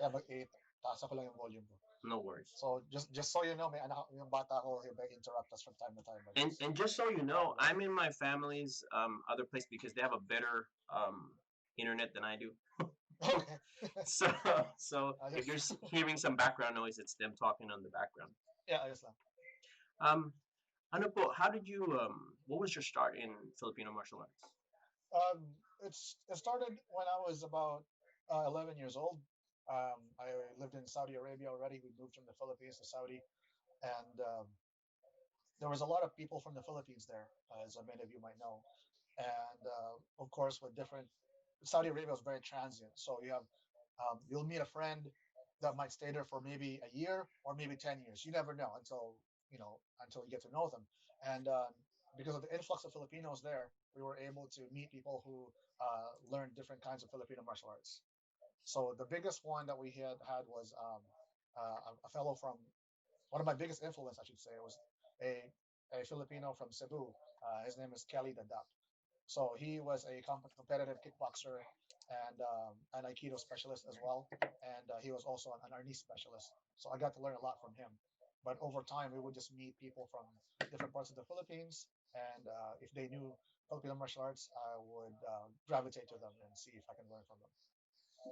Kaya mag-8, taas ko lang yung volume ko. No worries. So just so you know, may anak yung bata ko, he may interrupt us from time to time, but just And just so you know, background. I'm in my family's other place because they have a better internet than I do. Okay. So so I if just you're hearing some background noise, it's them talking on the background. yeah, ayos lang. Um, ano po, how did you what was your start in Filipino martial arts? It started when I was about 11 years old. I lived in Saudi Arabia already. We moved from the Philippines to Saudi, and there was a lot of people from the Philippines there, as many of you might know. And of course, with different Saudi Arabia was very transient, so you'll meet a friend that might stay there for maybe a year or maybe 10 years. You never know until you get to know them. And because of the influx of Filipinos there, we were able to meet people who learned different kinds of Filipino martial arts. So the biggest one that we had was a fellow from one of my biggest influence, I should say, was a a Filipino from Cebu. His name is Kelly Dadap. So he was a competitive kickboxer and an Aikido specialist as well, and he was also an arnis specialist. So I got to learn a lot from him. But over time, we would just meet people from different parts of the Philippines, and if they knew Filipino martial arts, I would gravitate to them and see if I can learn from them.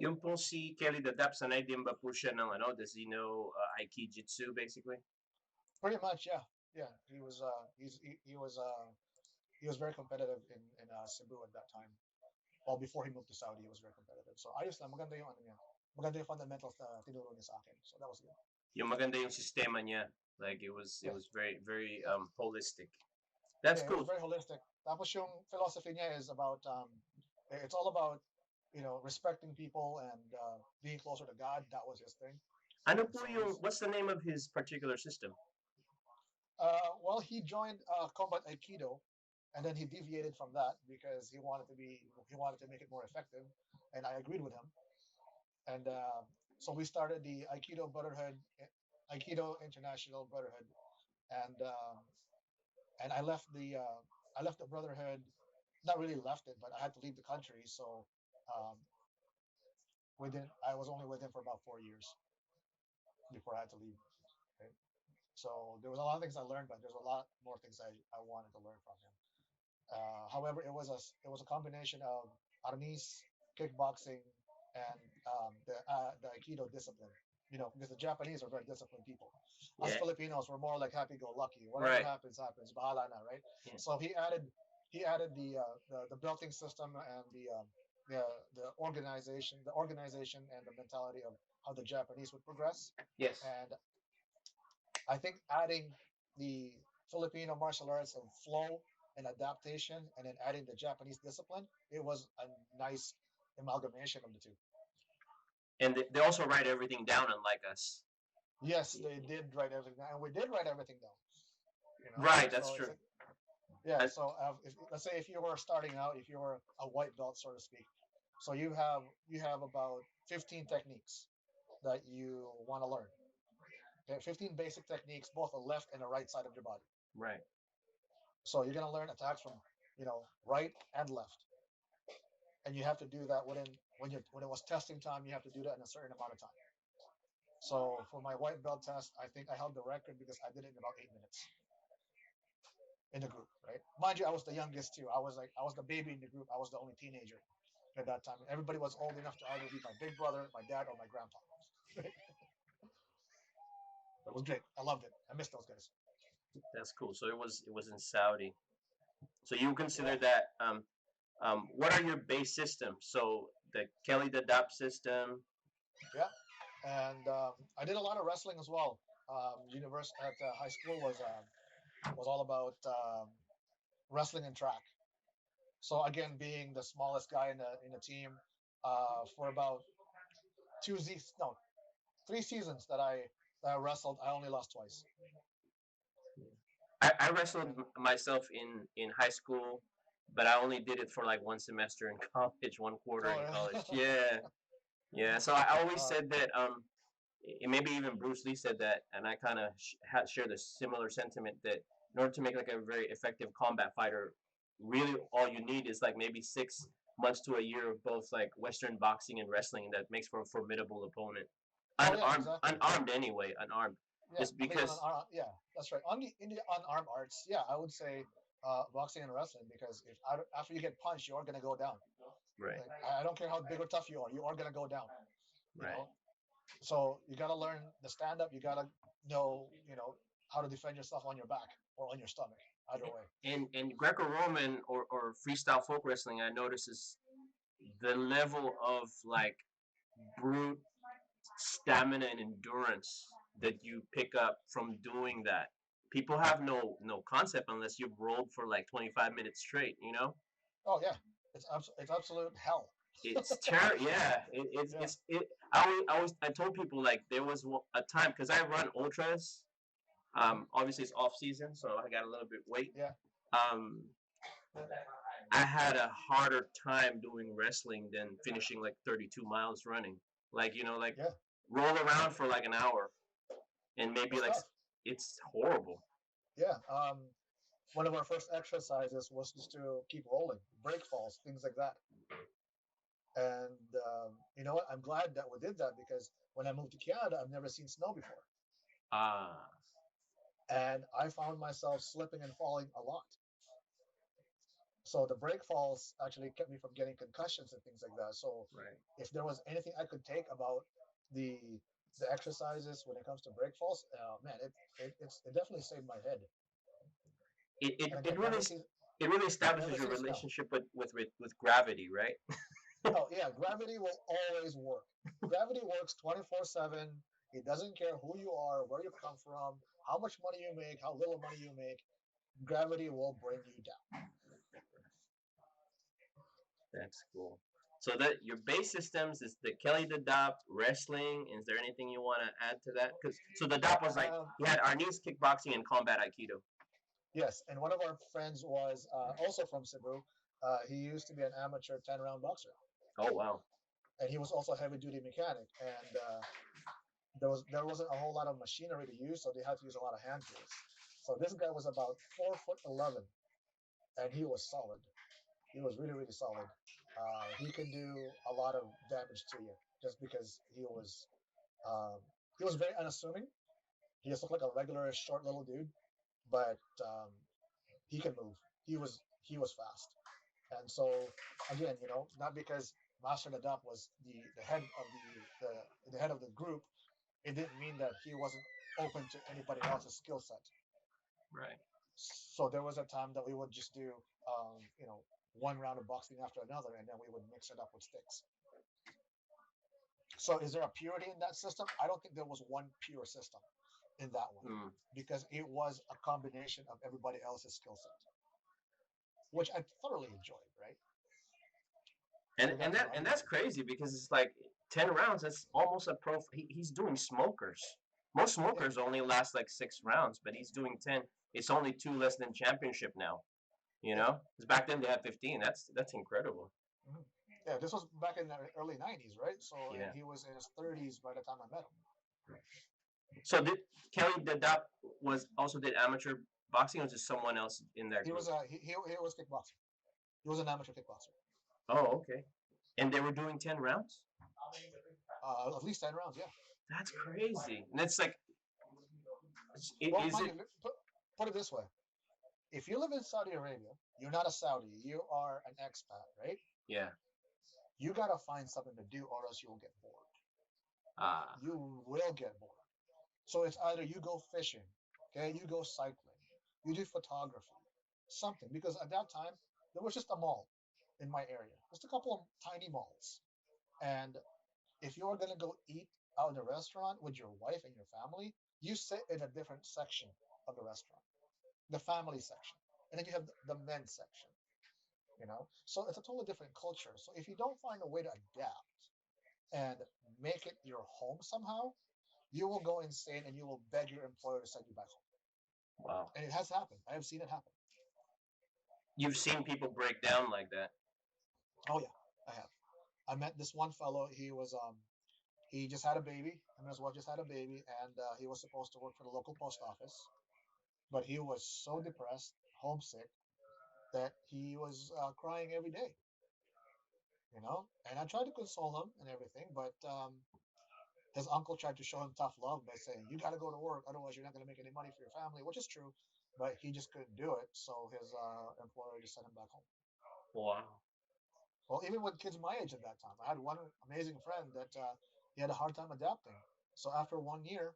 Yung pong si Kelly the Dap, sanay din ba po siya ng ano, does he know Aikijitsu basically? Pretty much, yeah, yeah. He was very competitive in Cebu at that time. Well, before he moved to Saudi, he was very competitive. So ayos lang, maganda yung ano niya. Maganda yung fundamentals na tinuro niya sa akin. So that was good. Yung maganda yung sistema niya. Like it Yes. was very very Yeah. holistic. That's Yeah, it was cool. very holistic. Tapos yung philosophy niya is about it's all about respecting people and being closer to God. That was his thing. Ano And po so yung what's the name of his particular system? well, he joined combat aikido, and then he deviated from that because he wanted to make it more effective, and I agreed with him. And so we started the Aikido Brotherhood, Aikido International Brotherhood, and I left the Brotherhood, not really left it, but I had to leave the country. So um, I was only with him for about 4 years before I had to leave. Right? So there was a lot of things I learned, but there's a lot more things I wanted to learn from him. However, it was a combination of arnis, kickboxing, and the Aikido discipline. Because the Japanese are very disciplined people. Us Yeah. Filipinos were more like happy-go-lucky. Whatever Right. happens, happens. Bahala na, right? Yeah. So he added the belting system and the the organization and the mentality of how the Japanese would progress. Yes. And I think adding the Filipino martial arts of flow and adaptation, and then adding the Japanese discipline, it was a nice amalgamation of the two. And they also write everything down unlike us. Yes, they did write everything down, and we did write everything down. Right, that's So it's true. like, yeah. I, So let's say if you were starting out, if you were a white belt, so to speak, so you have about 15 techniques that you want to learn. Okay, 15 basic techniques, both the left and the right side of your body. right. So you're gonna learn attacks from right and left, and you have to do that when it was testing time. You have to do that in a certain amount of time. So for my white belt test, I think I held the record because I did it in about 8 minutes in the group. Right, mind you, I was the youngest too. I was the baby in the group. I was the only teenager at that time. Everybody was old enough to either be my big brother, my dad, or my grandpa. It was great. I loved it. I missed those guys. That's cool. So it was in Saudi. So you Yeah, consider that what are your base systems? So the Kelly the Dap system. yeah. And I did a lot of wrestling as well. Universe at high school was all about wrestling and track. So again, being the smallest guy in the team, for about 3 seasons that I wrestled, I only lost twice. I wrestled And myself in high school, but I only did it for like one semester in college, one quarter oh in college. yeah, Yeah, yeah. So I always uh, said that. Maybe even Bruce Lee said that, and I kind of share the similar sentiment that in order to make like a very effective combat fighter, really all you need is like maybe months to a year of both like Western boxing and wrestling, and that makes for a formidable opponent. Oh yeah, Unarmed, exactly. unarmed anyway, unarmed. Yeah, Just at least on an because, yeah, that's right. On the in the unarmed arts, yeah, I would say boxing and wrestling because if after you get punched, you are gonna go down. right, Like, I don't care how big or tough you are gonna go down. You right. know, so you gotta learn the stand up. You gotta know, how to defend yourself on your back or on your stomach. Either way. And Greco-Roman or freestyle folk wrestling, I notice is the level of like brute stamina and endurance that you pick up from doing that. People have no concept unless you've rolled for like 25 minutes straight. You know, Oh yeah, it's absolute hell. it's terrible. Yeah, Yeah. it. I told people like there was a time because I run ultras. Hmm. Obviously it's off season, so I got a little bit weight. Yeah. Um, I had a harder time doing wrestling than finishing like 32 miles running. Like, like Yeah. roll around for like an hour and maybe It's like tough. it's horrible. Yeah. One of our first exercises was just to keep rolling, break falls, things like that. And you know what? I'm glad that we did that because when I moved to Canada, I've never seen snow before, Ah, and I found myself slipping and falling a lot. So the break falls actually kept me from getting concussions and things like that. So right. if there was anything I could take about the the exercises when it comes to break falls, man, it definitely saved my head. It, it, And again, it really it really never establishes your seen snow. relationship with gravity, right? Oh yeah, gravity will always work. Gravity works 24/7. It doesn't care who you are, where you come from, how much money you make, how little money you make. Gravity will bring you down. That's cool. So that your base systems is the Kelly the Dop wrestling. Is there anything you want to add to that? Because so the Dop was like Um, he had Arnis kickboxing and combat aikido. yes, and one of our friends was also from Cebu. He used to be an amateur 10-round boxer, Oh wow. and he was also a heavy duty mechanic. And there wasn't a whole lot of machinery to use, so they had to use a lot of hand tools. So this guy was about 4'11", and he was solid. He was really really solid. He can do a lot of damage to you just because um, he was very unassuming. He just looked like a regular short little dude, but he can move. He was fast, and so again, not because Master Nadab was the head of the head of the group, it didn't mean that he wasn't open to anybody else's skill set. Right. So there was a time that we would just do, one round of boxing after another, and then we would mix it up with sticks. So is there a purity in that system? I don't think there was one pure system in that one Mm. because it was a combination of everybody else's skill set, which I thoroughly enjoyed. Right. And So and that's that what I and would that's do. crazy because it's like 10 rounds. That's almost a pro. He's doing smokers. Most Yeah. smokers only last like 6 rounds, but he's doing 10. It's only two less than championship now. You Yeah. know, because back then they had 15. That's incredible. Mhm. Yeah. This was back in the early '90s, right? So, and Yeah. he was in his 30s by the time I met him. So did Kelly Dadap was also did amateur boxing, or just someone else in that He group? was he was kickboxer. He was an amateur kickboxer. Oh, okay. And they were doing 10 rounds. At least 10 rounds. Yeah. That's crazy. And it's like, Well, is mind it? you, put it this way: if you live in Saudi Arabia, you're not a Saudi. You are an expat, right? Yeah. You gotta find something to do, or else you will get bored. Ah. You will get bored. So it's either you go fishing, okay, you go cycling, you do photography, something. Because at that time there was just a mall in my area, just a couple of tiny malls, and if you're gonna go eat out in a restaurant with your wife and your family, you sit in a different section of the restaurant, the family section, and then you have the men's section. So it's a totally different culture. So if you don't find a way to adapt and make it your home somehow, you will go insane and you will beg your employer to send you back home. Wow. And it has happened. I have seen it happen. You've seen people break down like that. Oh yeah, I have. I met this one fellow. He just had a baby. Him and his wife just had a baby, and he was supposed to work for the local post office, but he was so depressed, homesick, that he was crying every day. you know. And I tried to console him and everything, but his uncle tried to show him tough love by saying, "You got to go to work, otherwise you're not going to make any money for your family," which is true. But he just couldn't do it, so his employer just sent him back home. Wow. Well, even with kids my age at that time, I had one amazing friend that he had a hard time adapting. So after 1 year,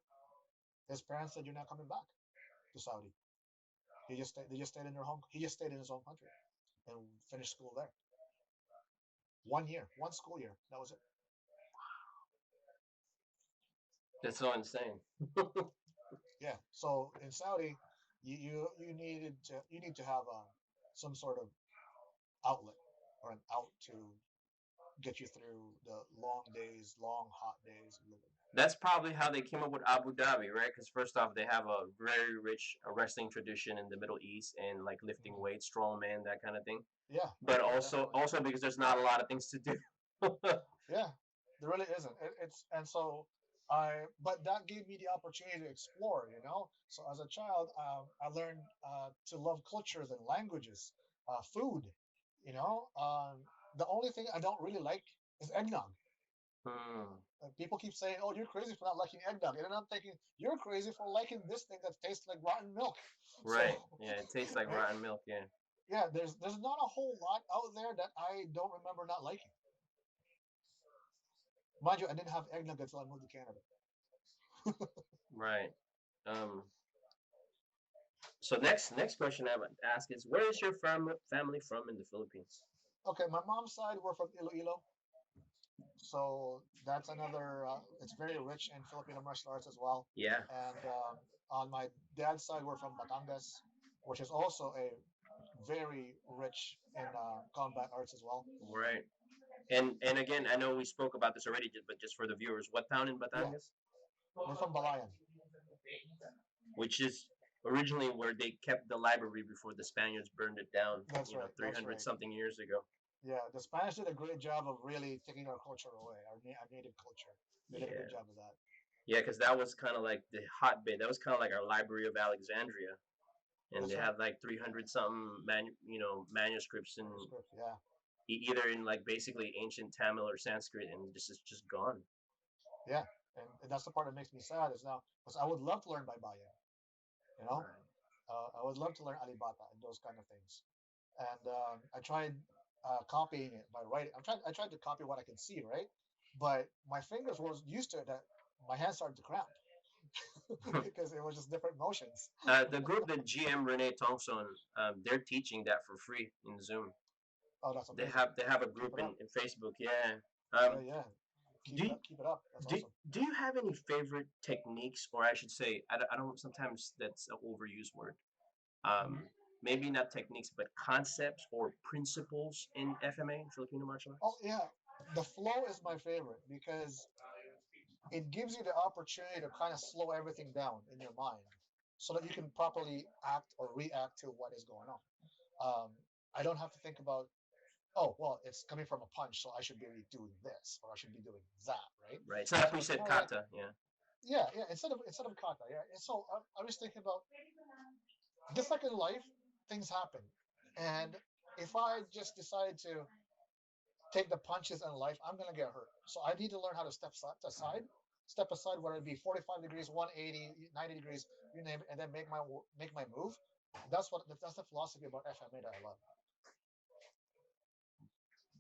his parents said, "You're not coming back to Saudi." They just stayed in their home. He just stayed in his own country and finished school there. 1 year, 1 school year. That was it. That's so insane. Yeah. So in Saudi, you need to have some sort of outlet or an out to get you through the long days, long hot days of living That's probably how they came up with Abu Dhabi, right? Because first off, they have a very rich wrestling tradition in the Middle East and like there. lifting weights, strongman, that kind of thing. Yeah, But definitely. also because there's not a lot of things to do. Yeah, there really isn't. It's and so but that gave me the opportunity to explore. You know, so as a child, I learned to love cultures and languages, food. You know, the only thing I don't really like is eggnog. Hmm. People keep saying, "Oh, you're crazy for not liking eggnog," and then I'm thinking, "You're crazy for liking this thing that tastes like rotten milk." So, Right. Yeah, it tastes like right? rotten milk. Yeah. Yeah, there's not a whole lot out there that I don't remember not liking. Mind you, I didn't have eggnog until I moved to Canada. Right. Um. So next question I would ask is, where is your family from in the Philippines? Okay, my mom's side we're from Iloilo, so that's another. It's very rich in Filipino martial arts as well. Yeah. And on my dad's side, we're from Batangas, which is also a very rich in combat arts as well. Right. And again, I know we spoke about this already, but just for the viewers, what town in Yeah, Batangas? we're from Balayan. Which is originally where they kept the library before the Spaniards burned it down, That's right. three That's hundred right. something years ago. Yeah, the Spanish did a great job of really taking our culture away, our native culture. They did a good Yeah. job of that. Yeah, because that was kind of like the hotbed. That was kind of like our Library of Alexandria, and That's they right. had like 300 something manuscripts in Script. Yeah. either in like basically ancient Tamil or Sanskrit, and this is just gone. Yeah, and that's the part that makes me sad is now because I would love to learn by Bayan, you know, Right. I would love to learn Alibata and those kind of things. And I tried copying it by writing. I tried to copy what I could see, right? But my fingers were used to it that my hands started to cramp because it was just different motions. The group that GM Renee Thompson, they're teaching that for free in Zoom. Oh, that's They amazing. have they have a Keep group it up. in Facebook. Yeah. Yeah, Um, yeah. Keep do it you, up. Keep it up. That's do awesome. do you have any favorite techniques, or I should say, I don't. Sometimes that's an overused word. Mhm. Maybe not techniques, but concepts or principles in FMA, Filipino martial Oh, arts. yeah. The flow is my favorite because it gives you the opportunity to kind of slow everything down in your mind so that you can properly act or react to what is going on. I don't have to think about, oh, well, it's coming from a punch, so I should be doing this or I should be doing that, right? Right. It's not So it's preset more like, kata. Yeah. yeah, yeah, instead of kata, yeah. And so I was thinking about just like in life, things happen, and if I just decide to take the punches in life, I'm gonna get hurt. So I need to learn how to step aside, whether it be 45 degrees, 180, 90 degrees, you name it, and then make my move. That's the philosophy about FMA that I love.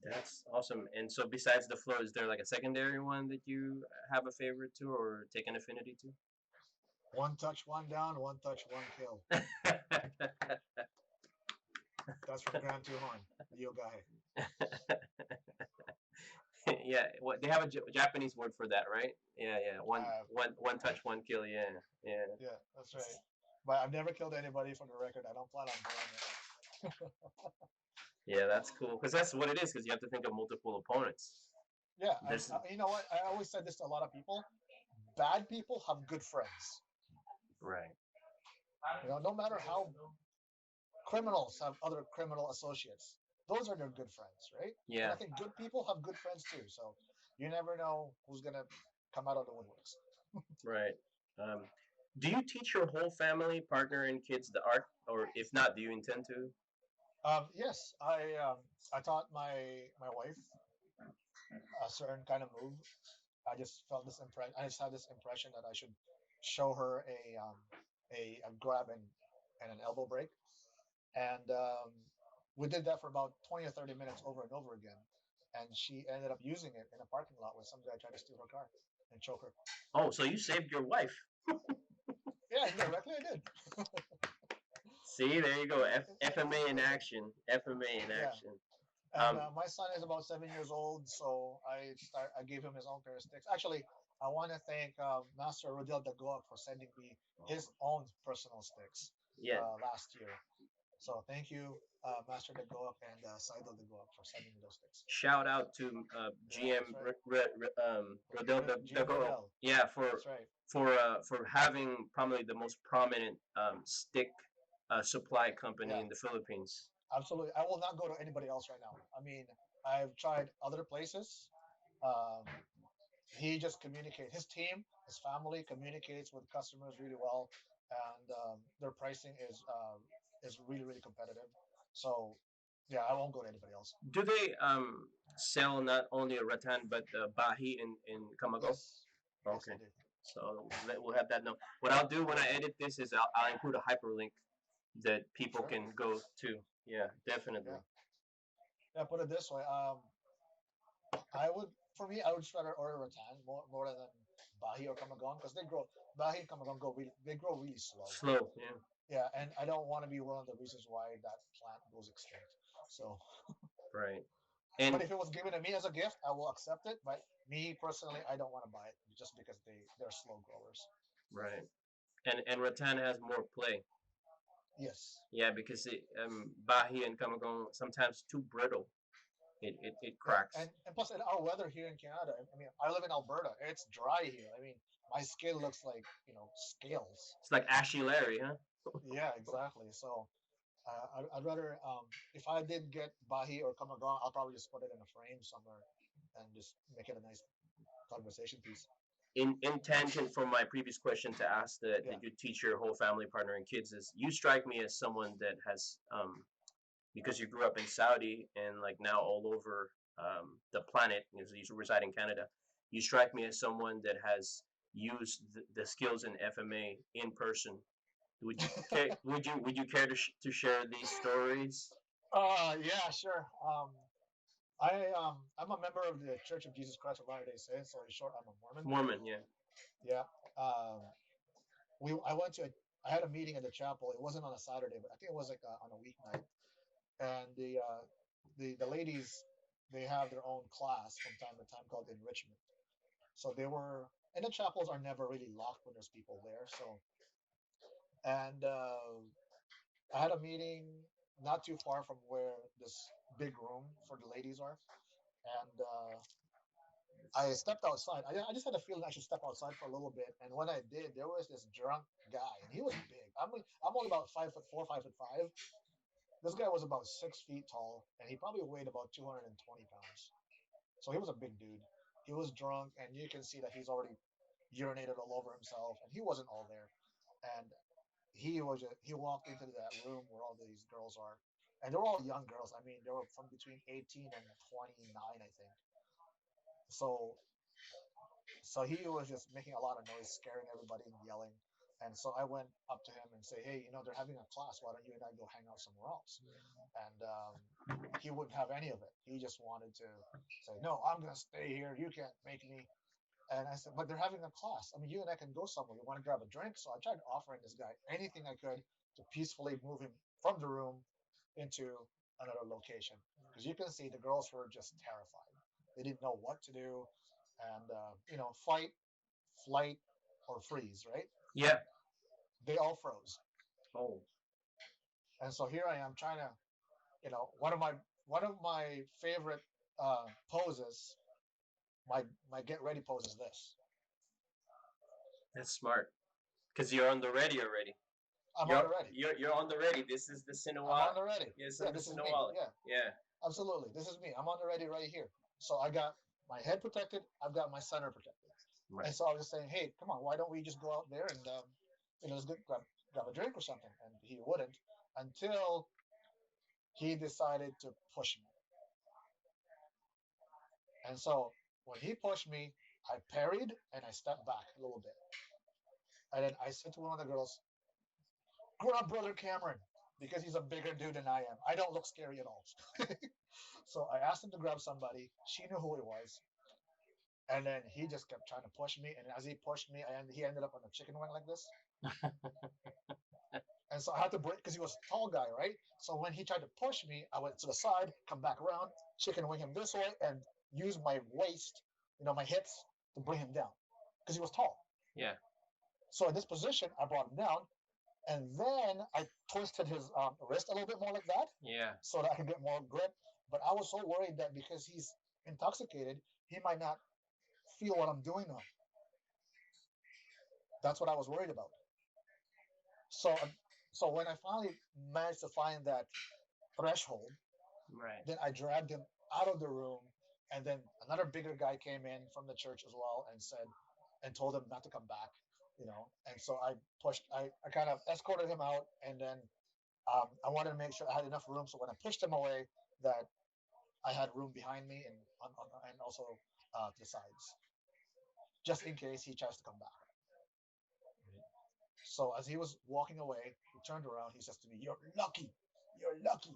That's awesome. And so, besides the flow, is there like a secondary one that you have a favorite to or take an affinity One touch, one down, one touch, one kill. to? That's from Grand Two Horn, Yogai. Yeah, what they have a Japanese word for that, right? Yeah, yeah. Uh, One touch, one kill. Yeah, yeah. yeah, that's right. But I've never killed anybody for the record. I don't plan on doing it. Yeah, that's cool because that's what it is. Because you have to think of multiple opponents. Yeah, and There's you know what? I always said this to a lot of people. Bad people have good friends. right. You know, no matter how criminals have other criminal associates. Those are their good friends, right? And Yeah, I think good people have good friends too. So you never know who's gonna come out of the woodworks. right. Um, do you teach your whole family, partner, and kids the art, or if not, do you intend to? Yes, I taught my wife. a certain kind of move. I just felt this impression. I just had this impression that I should show her a grab and an elbow break, and we did that for about 20 or 30 minutes over and over again. And she ended up using it in a parking lot when some guy tried to steal her car and choke her. Oh, so you saved your wife. Yeah, indirectly I did. See, there you go. FMA in Yeah, action. FMA in yeah. action. And Um, my son is about 7 years old, so I gave him his own pair of sticks. Actually, I want to thank Master Rodel Dagoc for sending me his own personal sticks yeah. last year. So thank you, Master Dagoc and Seidel Dagoc for sending me those sticks. Shout out to Yeah, GM that's right. Rodel GM Dago. Rodel. Yeah, That's right. for having probably the most prominent stick supply company Yeah, in the Philippines. absolutely. I will not go to anybody else right now. I mean, I've tried other places. Um, he just communicates. His team, his family communicates with customers really well, and their pricing is really really competitive. So, yeah, I won't go to anybody else. Do they sell not only a rattan but bahi in Camago? Yes, yes, Okay, they do. so we'll have that note. What I'll do when I Yeah, edit this is I'll include a hyperlink that people sure. can go to. Yeah, definitely. Yeah, yeah. Put it this way. I would, for me, I would just rather order rattan more than Bahi or Kamagon because they grow Bahi and Kamagon they grow really slow. Slow, yeah, Yeah, and I don't want to be one of the reasons why that plant goes extinct. So, right. but And if it was given to me as a gift, I will accept it. But me personally, I don't want to buy it just because they're slow growers. right, and rattan has more play. Yes. Yeah, because Bahi and Camagong sometimes too brittle. It Yeah, cracks. and plus in our weather here in Canada, I mean, I live in Alberta. It's dry here. I mean, my skin looks like scales. It's like Ashy Larry, huh? Yeah, exactly. So I'd rather if I did get Bahi or Kamagon, I'll probably just put it in a frame somewhere and just make it a nice conversation piece. In tangent from my previous question to ask Yeah, that you teach your whole family, partner, and kids is you strike me as someone that has because you grew up in Saudi and like now all over the planet, you reside in Canada. You strike me as someone that has used the skills in FMA in person. Would you care to share these stories? yeah, sure. I'm a member of the Church of Jesus Christ of Latter-day Saints, so in short, I'm a Mormon. Mormon, yeah. Yeah. We I went to I had a meeting at the chapel. It wasn't on a Saturday, but I think it was like on a weeknight. And the ladies they have their own class from time to time called enrichment. So they were and the chapels are never really locked when there's people there. So and I had a meeting not too far from where this big room for the ladies are, and I stepped outside. I just had a feeling I should step outside for a little bit, and when I did, there was this drunk guy, and he was big. I'm only about 5'4", 5'5". This guy was about 6 feet tall, and he probably weighed about 220 pounds. So he was a big dude. He was drunk, and you can see that he's already urinated all over himself, and he wasn't all there. And he walked into that room where all these girls are, and they're all young girls. I mean, they were from between 18 and 29, I think. So he was just making a lot of noise, scaring everybody and yelling. And so I went up to him and say, "Hey, they're having a class. Why don't you and I go hang out somewhere else?" And he wouldn't have any of it. He just wanted to say, "No, I'm gonna stay here. You can't make me." And I said, "But they're having a class. I mean, you and I can go somewhere. You want to grab a drink?" So I tried offering this guy anything I could to peacefully move him from the room into another location. Because you can see the girls were just terrified. They didn't know what to do. And, fight, flight, or freeze, right? Yeah. They all froze. Oh, And so here I am trying to, one of my favorite poses, my get ready pose is this. that's smart. Because you're on the ready already. I'm on the ready. You're on the ready. This is the I'm Sinawala. on the ready. Yes, Yeah, the this is me. Sinawala. Yeah, Yeah. absolutely. This is me. I'm on the ready right here. So I got my head protected. I've got my center protected. Right. And so I was just saying, hey, come on, why don't we just go out there and let's grab a drink or something? And he wouldn't until he decided to push me. And so when he pushed me, I parried and I stepped back a little bit. And then I said to one of the girls, grab brother Cameron, because he's a bigger dude than I am. I don't look scary at all. So I asked him to grab somebody. She knew who it was. And then he just kept trying to push me. And as he pushed me, he ended up on a chicken wing like this. And so I had to break because he was a tall guy, right? So when he tried to push me, I went to the side, come back around, chicken wing him this way, and use my waist, my hips to bring him down because he was tall. Yeah. So in this position, I brought him down, and then I twisted his wrist a little bit more like that, Yeah. so that I could get more grip. But I was so worried that because he's intoxicated, he might not feel what I'm doing to him. That's what I was worried about. So, so when I finally managed to find that threshold, Right. then I dragged him out of the room, and then another bigger guy came in from the church as well and said, and told him not to come back. And so I kind of escorted him out, and then I wanted to make sure I had enough room. So when I pushed him away, that I had room behind me and also to the sides, just in case he tries to come back. So as he was walking away, he turned around. He says to me, "You're lucky. You're lucky."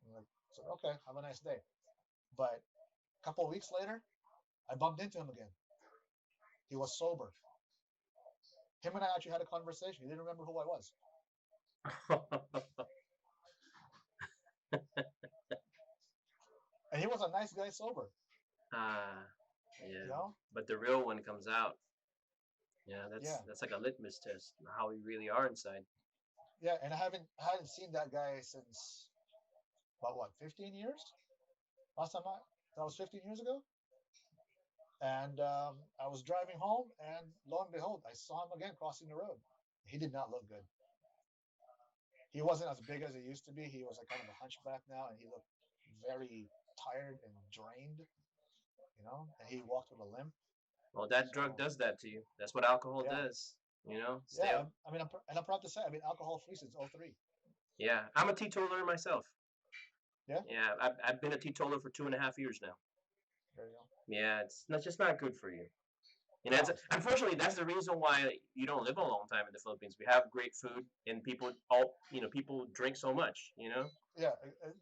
I'm like, so okay, have a nice day. But a couple of weeks later, I bumped into him again. He was sober. Him and I actually had a conversation. He didn't remember who I was. And he was a nice guy sober. Ah, You yeah. know? But the real one comes out. Yeah, Yeah. that's like a litmus test how we really are inside. Yeah. And I hadn't seen that guy since about what, 15 years? Last time that was 15 years ago. And I was driving home, and lo and behold, I saw him again crossing the road. He did not look good. He wasn't as big as he used to be. He was like kind of a hunchback now, and he looked very tired and drained. And he walked with a limp. Well, that drug So does that to you. That's what alcohol yeah, does. You know, stay yeah. up. I mean, I'm proud to say I've been alcohol free since '03. Yeah, I'm a teetotaler myself. Yeah, Yeah, I've been a teetotaler for 2.5 years now. there you go. Yeah, it's not just not good for you. And No, that's it's not. unfortunately that's the reason why you don't live a long time in the Philippines. We have great food and people drink so much. Yeah,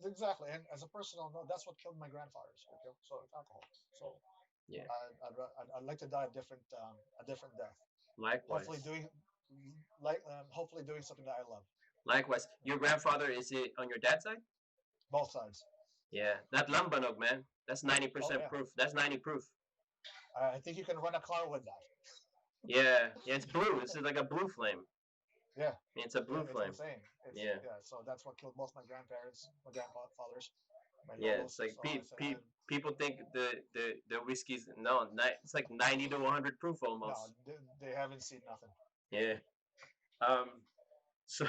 exactly. And as a personal note, that's what killed my grandfathers. Okay, so it's alcohol. So Yeah. I'd like to die a different death. Hopefully Likewise. doing hopefully doing something that I love. Likewise. Your grandfather, is it on your dad's side? Both sides. Yeah. That lambanog, man. That's ninety Oh percent yeah, proof. That's 90 proof. I think you can run a car with that. Yeah. Yeah. It's blue. This is like a blue flame. Yeah, It's a blue it's flame. insane. It's Yeah. yeah. So that's what killed both my grandparents, my grandfathers, my Yeah. lolos. It's like So I said, people think the whiskey's no. It's like 90 to 100 proof no, almost. they haven't seen nothing. Yeah. Um. So,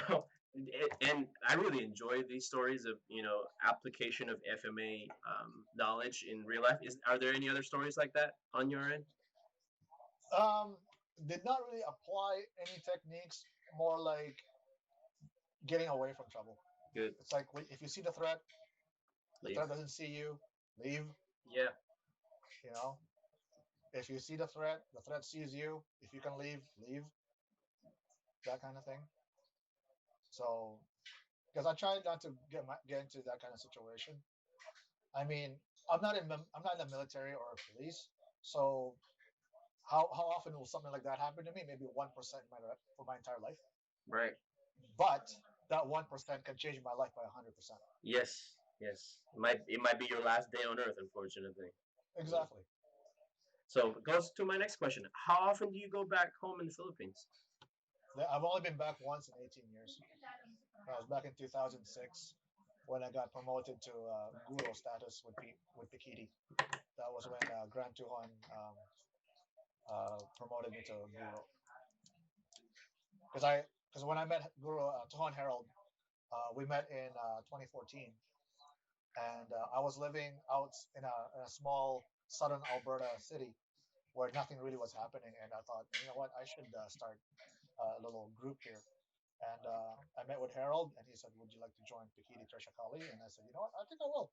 and I really enjoy these stories of application of FMA knowledge in real life. Are there any other stories like that on your end? Um, did not really apply any techniques. More like getting away from trouble. Good. It's like if you see the Leave. threat doesn't see you, leave. Yeah. You know, if you see the threat sees you. If you can leave, leave. That kind of thing. So, because I try not to get into that kind of situation. I mean, I'm not in the military or police, so how often will something like that happen to me? Maybe 1% for my entire life. Right. But that 1% can change my life by 100%. Yes. Yes. It might be your last day on Earth, unfortunately. Yeah. Exactly. So it goes to my next question. How often do you go back home in the Philippines? I've only been back once in 18 years. I was back in 2006 when I got promoted to guru status with Pikiti. That was when Grand Tuhon promoted me to guru. Because when I met Guru Tuhon Harold, we met in 2014, and I was living out in a small southern Alberta city where nothing really was happening, and I thought, you know what, I should start a little group here. And I met with Harold, and he said, "Would you like to join Pikiti Tershakali?" And I said, "You know what? I think I will."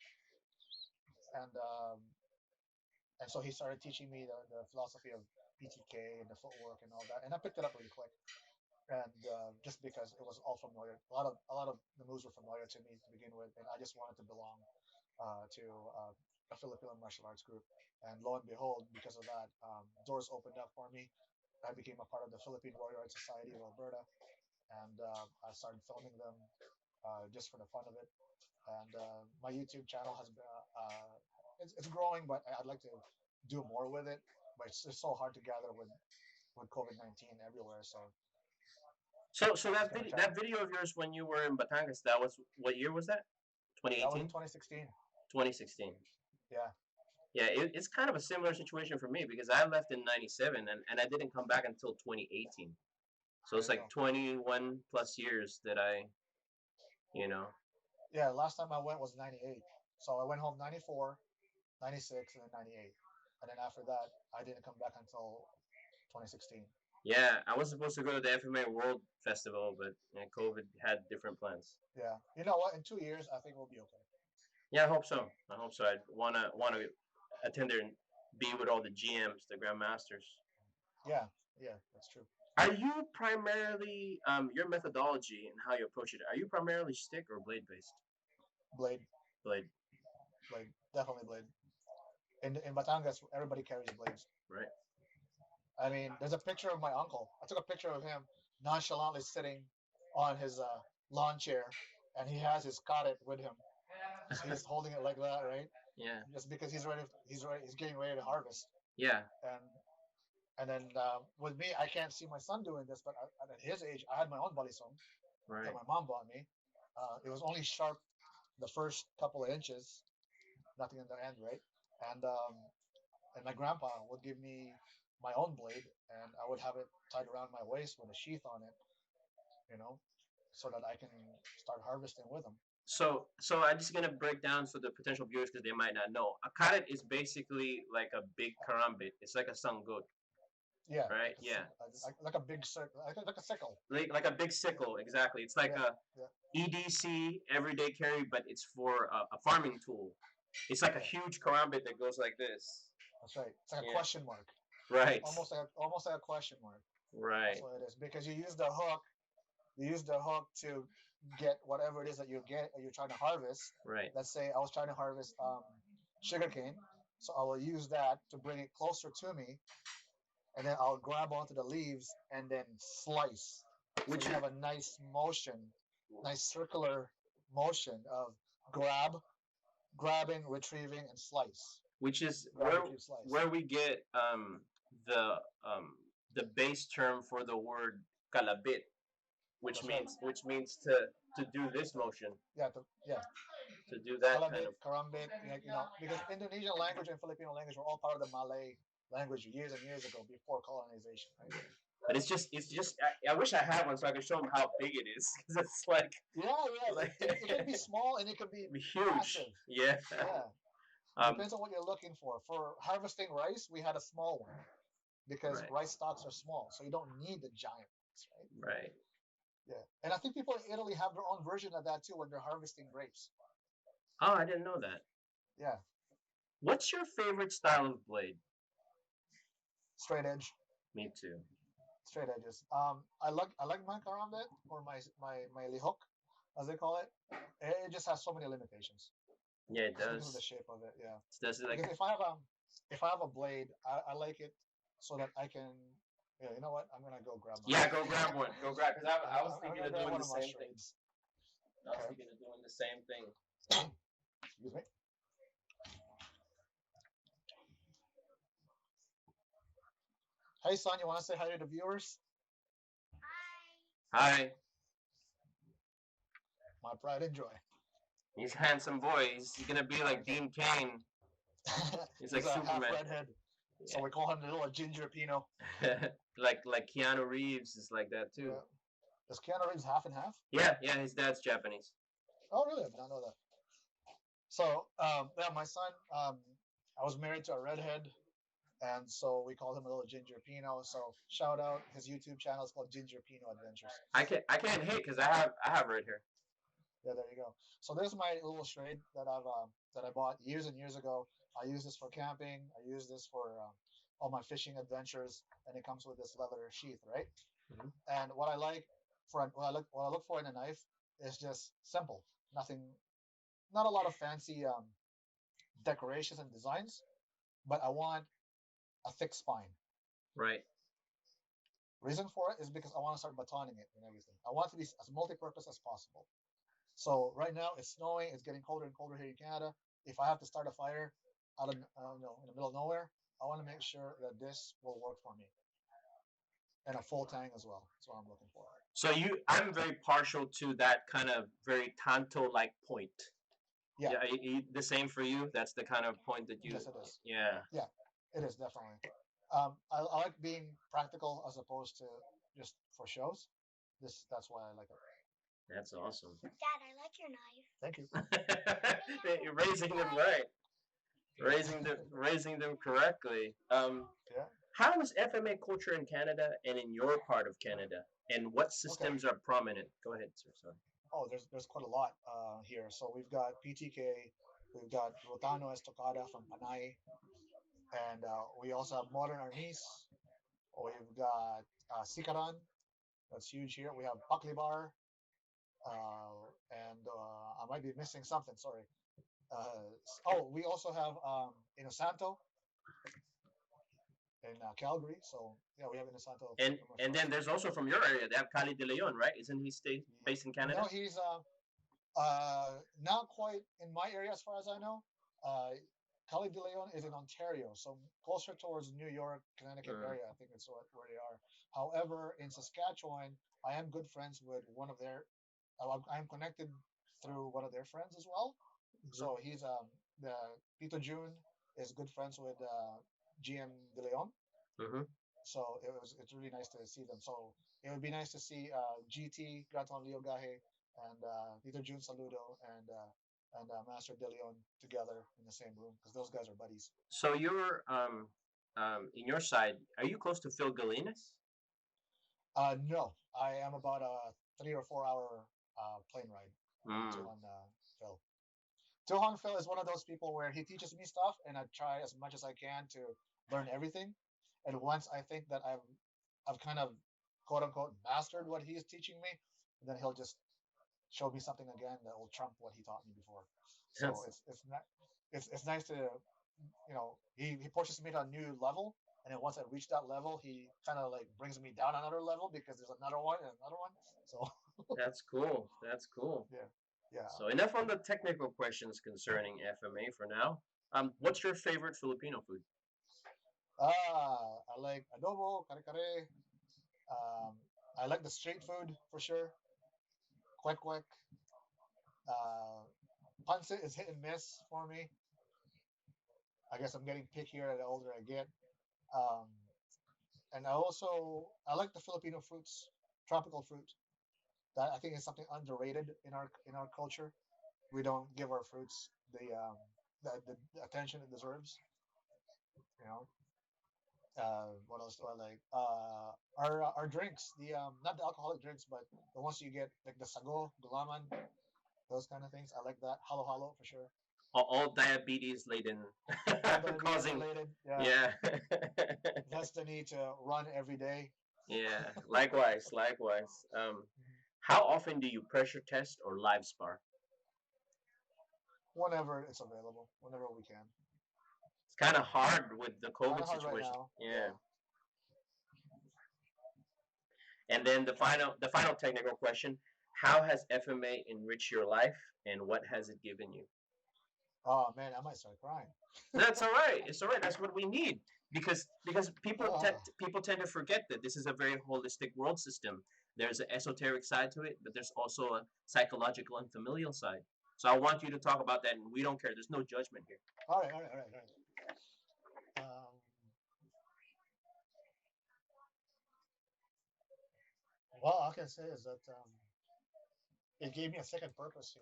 And And so he started teaching me the philosophy of PTK and the footwork and all that, and I picked it up really quick. And just because it was all familiar, a lot of the moves were familiar to me to begin with, and I just wanted to belong to a Filipino martial arts group. And lo and behold, because of that, doors opened up for me. I became a part of the Philippine Warrior Arts Society of Alberta, and I started filming them just for the fun of it. And my YouTube channel has been it's growing, but I'd like to do more with it. But it's so hard to gather with COVID-19 everywhere. So So it's that gonna video try. that video of yours when you were in Batangas, that was what year was that? That was in 2018? 2016. 2016. Yeah, Yeah, it's kind of a similar situation for me because I left in 97 and I didn't come back until 2018. So there it's you like go. 21 plus years that I, you know. Yeah, last time I went was 98. So I went home 94, 96, and then 98. And then after that, I didn't come back until 2016. Yeah, I was supposed to go to the FMA World Festival, but COVID had different plans. Yeah. You know what? In 2 years, I think we'll be okay. Yeah, I hope so. I hope so. I wanna attend there and be with all the GMs, the Grandmasters. Yeah. Yeah, that's true. Are you primarily your methodology and how you approach it? Are you primarily stick or blade based? Blade, Blade, blade, definitely blade. In Batangas, everybody carries blades. right? I mean, there's a picture of my uncle. I took a picture of him nonchalantly sitting on his lawn chair, and he has his karet with him. So he's holding it like that, right? Yeah, Just because he's getting ready to harvest. yeah, And then with me, I can't see my son doing this, but at his age, I had my own balisong that right. my mom bought me. It was only sharp the first couple of inches, nothing in the end, right? And my grandpa would give me my own blade, and I would have it tied around my waist with a sheath on it, you know, so that I can start harvesting with them. So I'm just gonna break down for the potential viewers because they might not know. A karet is basically like a big karambit. It's like a sangot, Yeah, right? Yeah, like a big circle, like a sickle. like a big sickle. Exactly. It's like Yeah, a yeah, EDC everyday carry, but it's for a farming tool. It's like a yeah. huge karambit that goes like this. That's right. It's like a Yeah. question mark, Right. almost like a question mark. That's Right. what it is because you use the hook. You use the hook to get whatever it is that you're trying to harvest. Right. Let's say I was trying to harvest sugarcane, so I will use that to bring it closer to me, and then I'll grab onto the leaves and then slice. So Which you is have a nice motion, nice circular motion of grab, grabbing, retrieving, and slice. which is Grab, retrieve, slice. where we get the um the base term for the word kalabit, That's right. which means to do this motion, Yeah, yeah. to do that kind Kalabit, of. Karambit, because Indonesian language and Filipino language were all part of the Malay language years and years ago before colonization, right? But it's just I wish I had one so I could show them how big it is because it's like Yeah, yeah. like It can be small and it can be huge. massive. Yeah. Yeah. It Um. depends on what you're looking for. For harvesting rice, we had a small one because Right. rice stalks are small, so you don't need the giant ones, right? Right. Yeah. And I think people in Italy have their own version of that too when they're harvesting grapes. Oh, I didn't know that. Yeah. What's your favorite style of blade? Straight edge. Me too. Straight edges. I like my karambit or my lihok, as they call it. It just has so many limitations Yeah, it just because of the does. shape of it. Yeah. Does it like? Because if I have a blade, I like it so that I can. Yeah, you know what? I'm gonna go grab my. Yeah, go grab one. Go grab because I was I'm thinking gonna of grab doing one the of my same thing. trades. I was Okay. thinking of doing the same thing. Excuse me. Hey, son, you want to say hi to the viewers? Hi, My pride and joy. he's a handsome boy. He's gonna be like Dean Kane. He's like He's a half Superman. redhead, so we call him the little ginger Pino. like Keanu Reeves is like that too. Yeah. Is Keanu Reeves half and half? Yeah. His dad's Japanese. Oh, really? I did not know that. So, yeah, my son, I was married to a redhead, and so we called him a little ginger Pino. So, shout out, his YouTube channel is called Ginger Pino Adventures. I can't hate because I have red hair. Yeah, there you go. So there's my little shade that I bought years and years ago. I use this for camping. I use this for all my fishing adventures, and it comes with this leather sheath, right? Mhm. And what I like what I look for in a knife is just simple, nothing, not a lot of fancy decorations and designs, but I want a thick spine. Right. Reason for it is because I want to start batoning it and everything. I want it to be as multi-purpose as possible. So right now it's snowing. It's getting colder and colder here in Canada. If I have to start a fire out of in the middle of nowhere, I want to make sure that this will work for me and a full tang as well. That's what I'm looking for. So I'm very partial to that kind of very tanto-like point. Yeah, Yeah, the same for you. That's the kind of point that you. yes, it is. Yeah. Yeah, it is definitely. I like being practical as opposed to just for shows. That's why I like it. That's awesome. Dad, I like your knife. Thank you. You're raising them right. Raising them correctly. Yeah. How is FMA culture in Canada and in your part of Canada, and what Okay. systems are prominent? Go ahead, sir. Sorry. Oh, there's quite a lot here. So we've got PTK, we've got Rotano Estocada from Panay, and we also have Modern Arnis. We've got Sikaran, that's huge here. We have Paklibar, and I might be missing something. Sorry. We also have Inosanto in Calgary. So yeah, we have Inosanto. And then there's also from your area. They have Cali de Leon, right? Isn't he based in Canada? No, he's not quite in my area as far as I know. Cali de Leon is in Ontario, so closer towards New York, Connecticut area. I think it's where they are. However, in Saskatchewan, I am good friends with one of their. I'm connected through one of their friends as well. So he's the Peter June is good friends with GM De Leon. Mm-hmm. So it's really nice to see them. So it would be nice to see GT Graton Leo Gahe and Peter June Saludo and Master De Leon together in the same room because those guys are buddies. So you're in your side. Are you close to Phil Gallinus? No, I am about a 3 or 4 hour plane ride to on Phil. Johan Phil is one of those people where he teaches me stuff, and I try as much as I can to learn everything. And once I think that I've kind of quote unquote mastered what he is teaching me, then he'll just show me something again that will trump what he taught me before. So it's nice to he pushes me to a new level, and then once I reach that level, he kind of like brings me down another level because there's another one and another one. So That's cool. That's cool. yeah, yeah. So enough on the technical questions concerning FMA for now. What's your favorite Filipino food? I like adobo, kare kare. Um, I like the street food for sure. Kwek kwek. Uh, Pancit is hit and miss for me. I guess I'm getting pickier the older I get. Um, and I like the Filipino fruits, tropical fruit. That I think is something underrated in our culture. We don't give our fruits the attention it deserves. You know. What else do I like? Our drinks, the not the alcoholic drinks, but the ones you get like the sago, gulaman, those kind of things. I like that. Halo halo for sure. All diabetes laden, causing Related, yeah. That's the need to run every day. Yeah. Likewise, likewise. How often do you pressure test or live spar? Whenever it's available, whenever we can. It's kind of hard with the Kind COVID of hard right situation. now. Yeah. And then the final technical question: how has FMA enriched your life, and what has it given you? Oh man, I might start crying. That's all right. It's all right. That's what we need because Oh, people tend to forget that this is a very holistic world system. There's an esoteric side to it, but there's also a psychological and familial side. So I want you to talk about that, and we don't care. There's no judgment here. all right, all right, all right, all right. Um, well, all I can say is that it gave me a second purpose.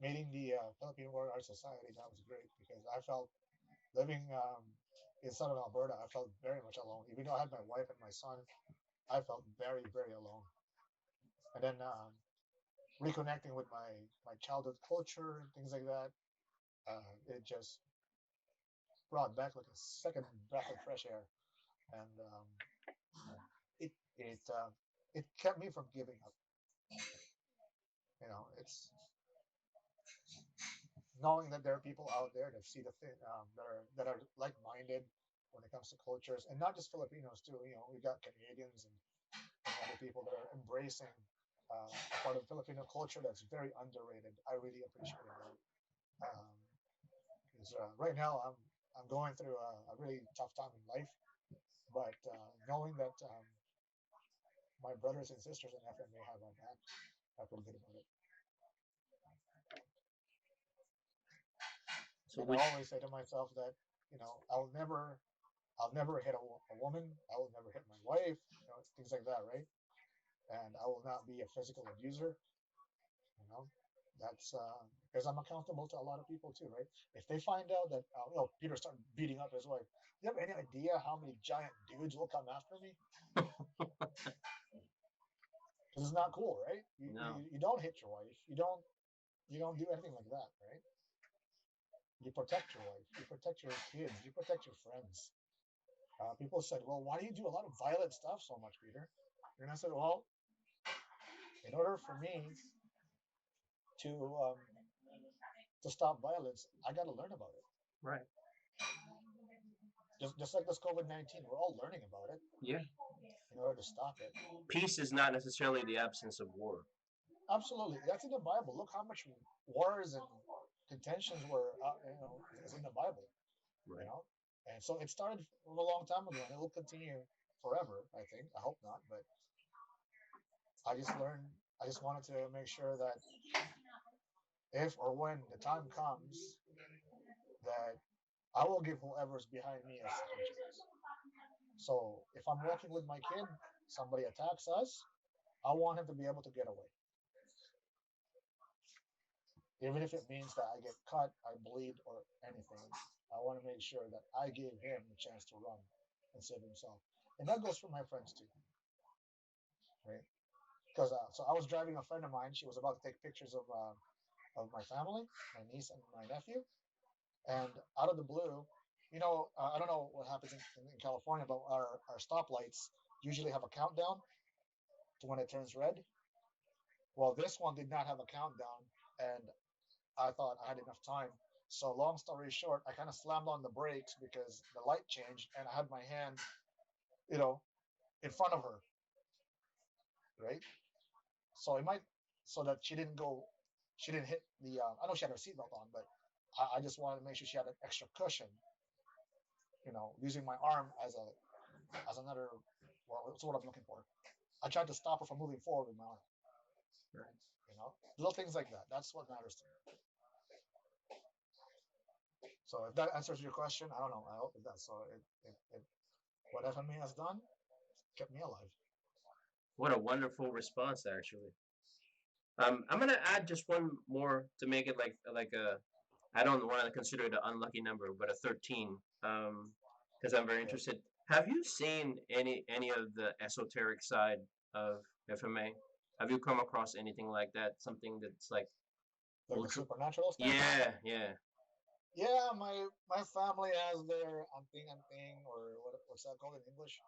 Meeting the Philippine Martial Arts Society, that was great because I felt living in southern Alberta, I felt very much alone. Even though I had my wife and my son, I felt very, very alone. And then reconnecting with my childhood culture and things like that. It just brought back like a second breath of fresh air, and it it it kept me from giving up. It's knowing that there are people out there that see the thing, that are like-minded when it comes to cultures, and not just Filipinos too. We got Canadians and other people that are embracing a part of Filipino culture that's very underrated. I really appreciate that. Um, 'Cause, right now I'm going through a really tough time in life, but knowing that my brothers and sisters in FMA have my back, I feel good about it. So And I which always say to myself that I'll never hit a woman. I will never hit my wife. Things like that, right? And I will not be a physical abuser. You know, that's because I'm accountable to a lot of people too, right? If they find out that Peter started beating up his wife, do you have any idea how many giant dudes will come after me? Because it's not cool, right? You, no, you you don't hit your wife. You don't do anything like that, right? You protect your wife. You protect your kids. You protect your friends. People said, "Well, why do you do a lot of violent stuff so much, Peter?" And I said, "Well, in order for me to um, to stop violence, I got to learn about it. right? Just like this COVID-19, we're all learning about it Yeah, in order to stop it. peace is not necessarily the absence of war. Absolutely, that's in the Bible. Look how much wars and contentions were, is in the Bible. You Right. know, and so it started from a long time ago, and it will continue forever. I think. I hope not, but I just learned. I just wanted to make sure that if or when the time comes, that I will give whoever's behind me a second chance. So if I'm walking with my kid, somebody attacks us, I want him to be able to get away. Even if it means that I get cut, I bleed, or anything, I want to make sure that I give him a chance to run and save himself. And that goes for my friends too, right? Because so I was driving a friend of mine. She was about to take pictures of my family, my niece and my nephew, and out of the blue, I don't know what happens in California, but our stoplights usually have a countdown to when it turns red. Well, this one did not have a countdown, and I thought I had enough time. So long story short, I kind of slammed on the brakes because the light changed, and I had my hand, you know, in front of her, right? So it might, so that she didn't hit the. I know she had her seatbelt on, but I just wanted to make sure she had an extra cushion. Using my arm as another. Well, that's what I'm looking for. I tried to stop her from moving forward with my arm. Right. Little things like that. That's what matters to me. So if that answers your question, I don't know. I hope it does. So what FMA has done kept me alive. What a wonderful response, actually. I'm gonna add just one more to make it like a. I don't want to consider it an unlucky number, but a 13. Because I'm very Okay. interested. Have you seen any of the esoteric side of FMA? Have you come across anything like that? Something that's like Like the ultra. supernatural stuff. Yeah, yeah. Yeah, my family has their anting, or what's that called in English?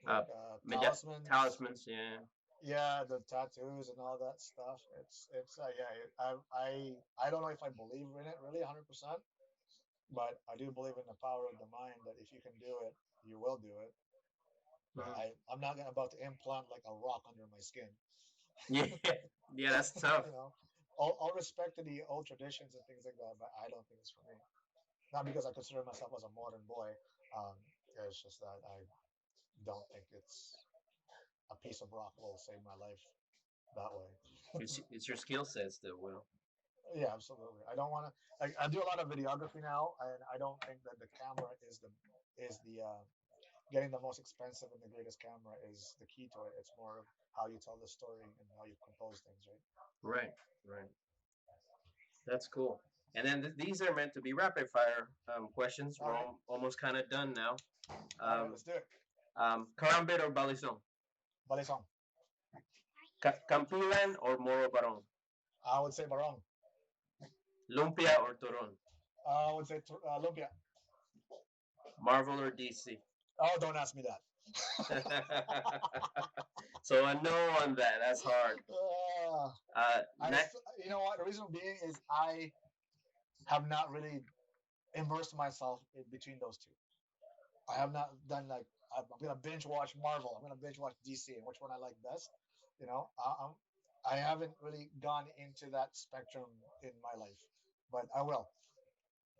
Uh, Like talismans. talismans. Yeah. Yeah, the tattoos and all that stuff. It's yeah. I don't know if I believe in it really 100%, but I do believe in the power of the mind. That if you can do it, you will do it. But Mhm. I'm not about to implant like a rock under my skin. Yeah, yeah. That's tough. you know, all respect to the old traditions and things like that, but I don't think it's for me. Not because I consider myself as a modern boy. Um, it's just that I don't think it's a piece of rock will save my life that way. It's your skill sets that will. Yeah, absolutely. I don't want to. Like, I do a lot of videography now, and I don't think that the camera is the getting the most expensive and the greatest camera is the key to it. It's more of how you tell the story and how you compose things, right? Right, right. That's cool. And then these are meant to be rapid fire questions. All We're right, almost kind of done now. all right. Um, Let's do it. Karambit or Balisong? Balisong. Campilan or Moro Barong? I would say barong. Lumpia or Toron? I would say lumpia. Marvel or DC? Oh, don't ask me that. So a no on that. That's hard. Uh, Uh, I, ne- you know what? The reason being is I have not really immersed myself in between those two. I have not done like I'm gonna binge watch Marvel. I'm gonna binge watch DC and which one I like best. You know, I haven't really gone into that spectrum in my life, but I will.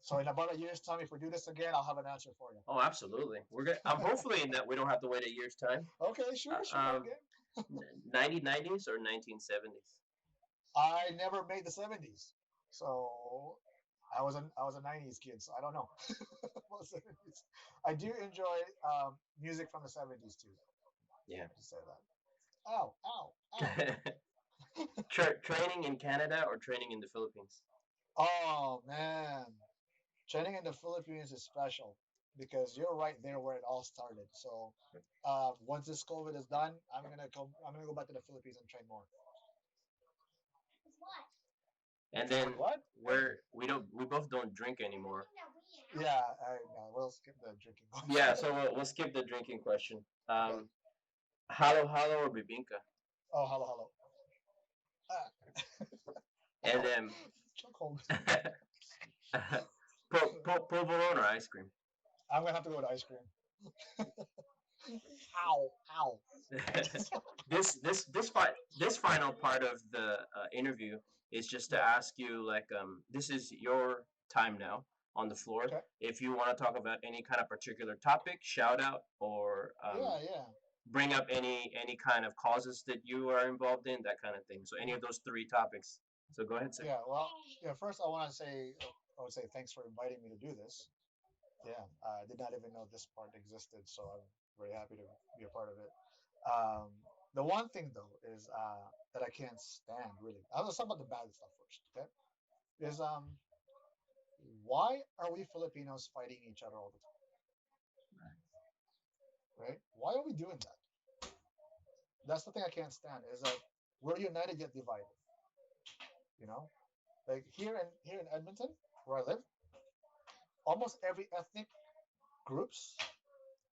So in about a year's time, if we do this again, I'll have an answer for you. oh, absolutely. We're gonna. I'm hopefully that we don't have to wait a year's time. Okay, sure, sure, okay. 1990s or 1970s? I never made the '70s, so I was a '90s kid, so I don't know. About '70s. I do enjoy music from the '70s too. Yeah. To say that. Ow, ow, ow. Training in Canada or training in the Philippines? Oh man, training in the Philippines is special because you're right there where it all started. So once this COVID is done, I'm gonna come. I'm gonna go back to the Philippines and train more. And then With what? we both don't drink anymore. Yeah, we'll skip the drinking. Yeah, so we'll skip the drinking question. Okay. Halo halo or bibinka? Oh, hello, hello. Ah. And Ow. then Chokehold. polvoron or ice cream? I'm gonna have to go with ice cream. Ow, ow. This final part of the interview is just to Yeah. ask you like this is your time now on the floor. Okay. If you want to talk about any kind of particular topic, shout out or Yeah, yeah. bring up any kind of causes that you are involved in, that kind of thing. So any of those three topics. So go ahead, sir. Yeah, well, yeah. First, I want to say, I would say thanks for inviting me to do this. Yeah, I did not even know this part existed, so I'm very happy to be a part of it. Um, the one thing though is that I can't stand really. Let's talk about the bad stuff first. Okay, is why are we Filipinos fighting each other all the time? Right? Why are we doing that? That's the thing I can't stand. Is that we're united yet divided. You know, like here in Edmonton, where I live, almost every ethnic groups,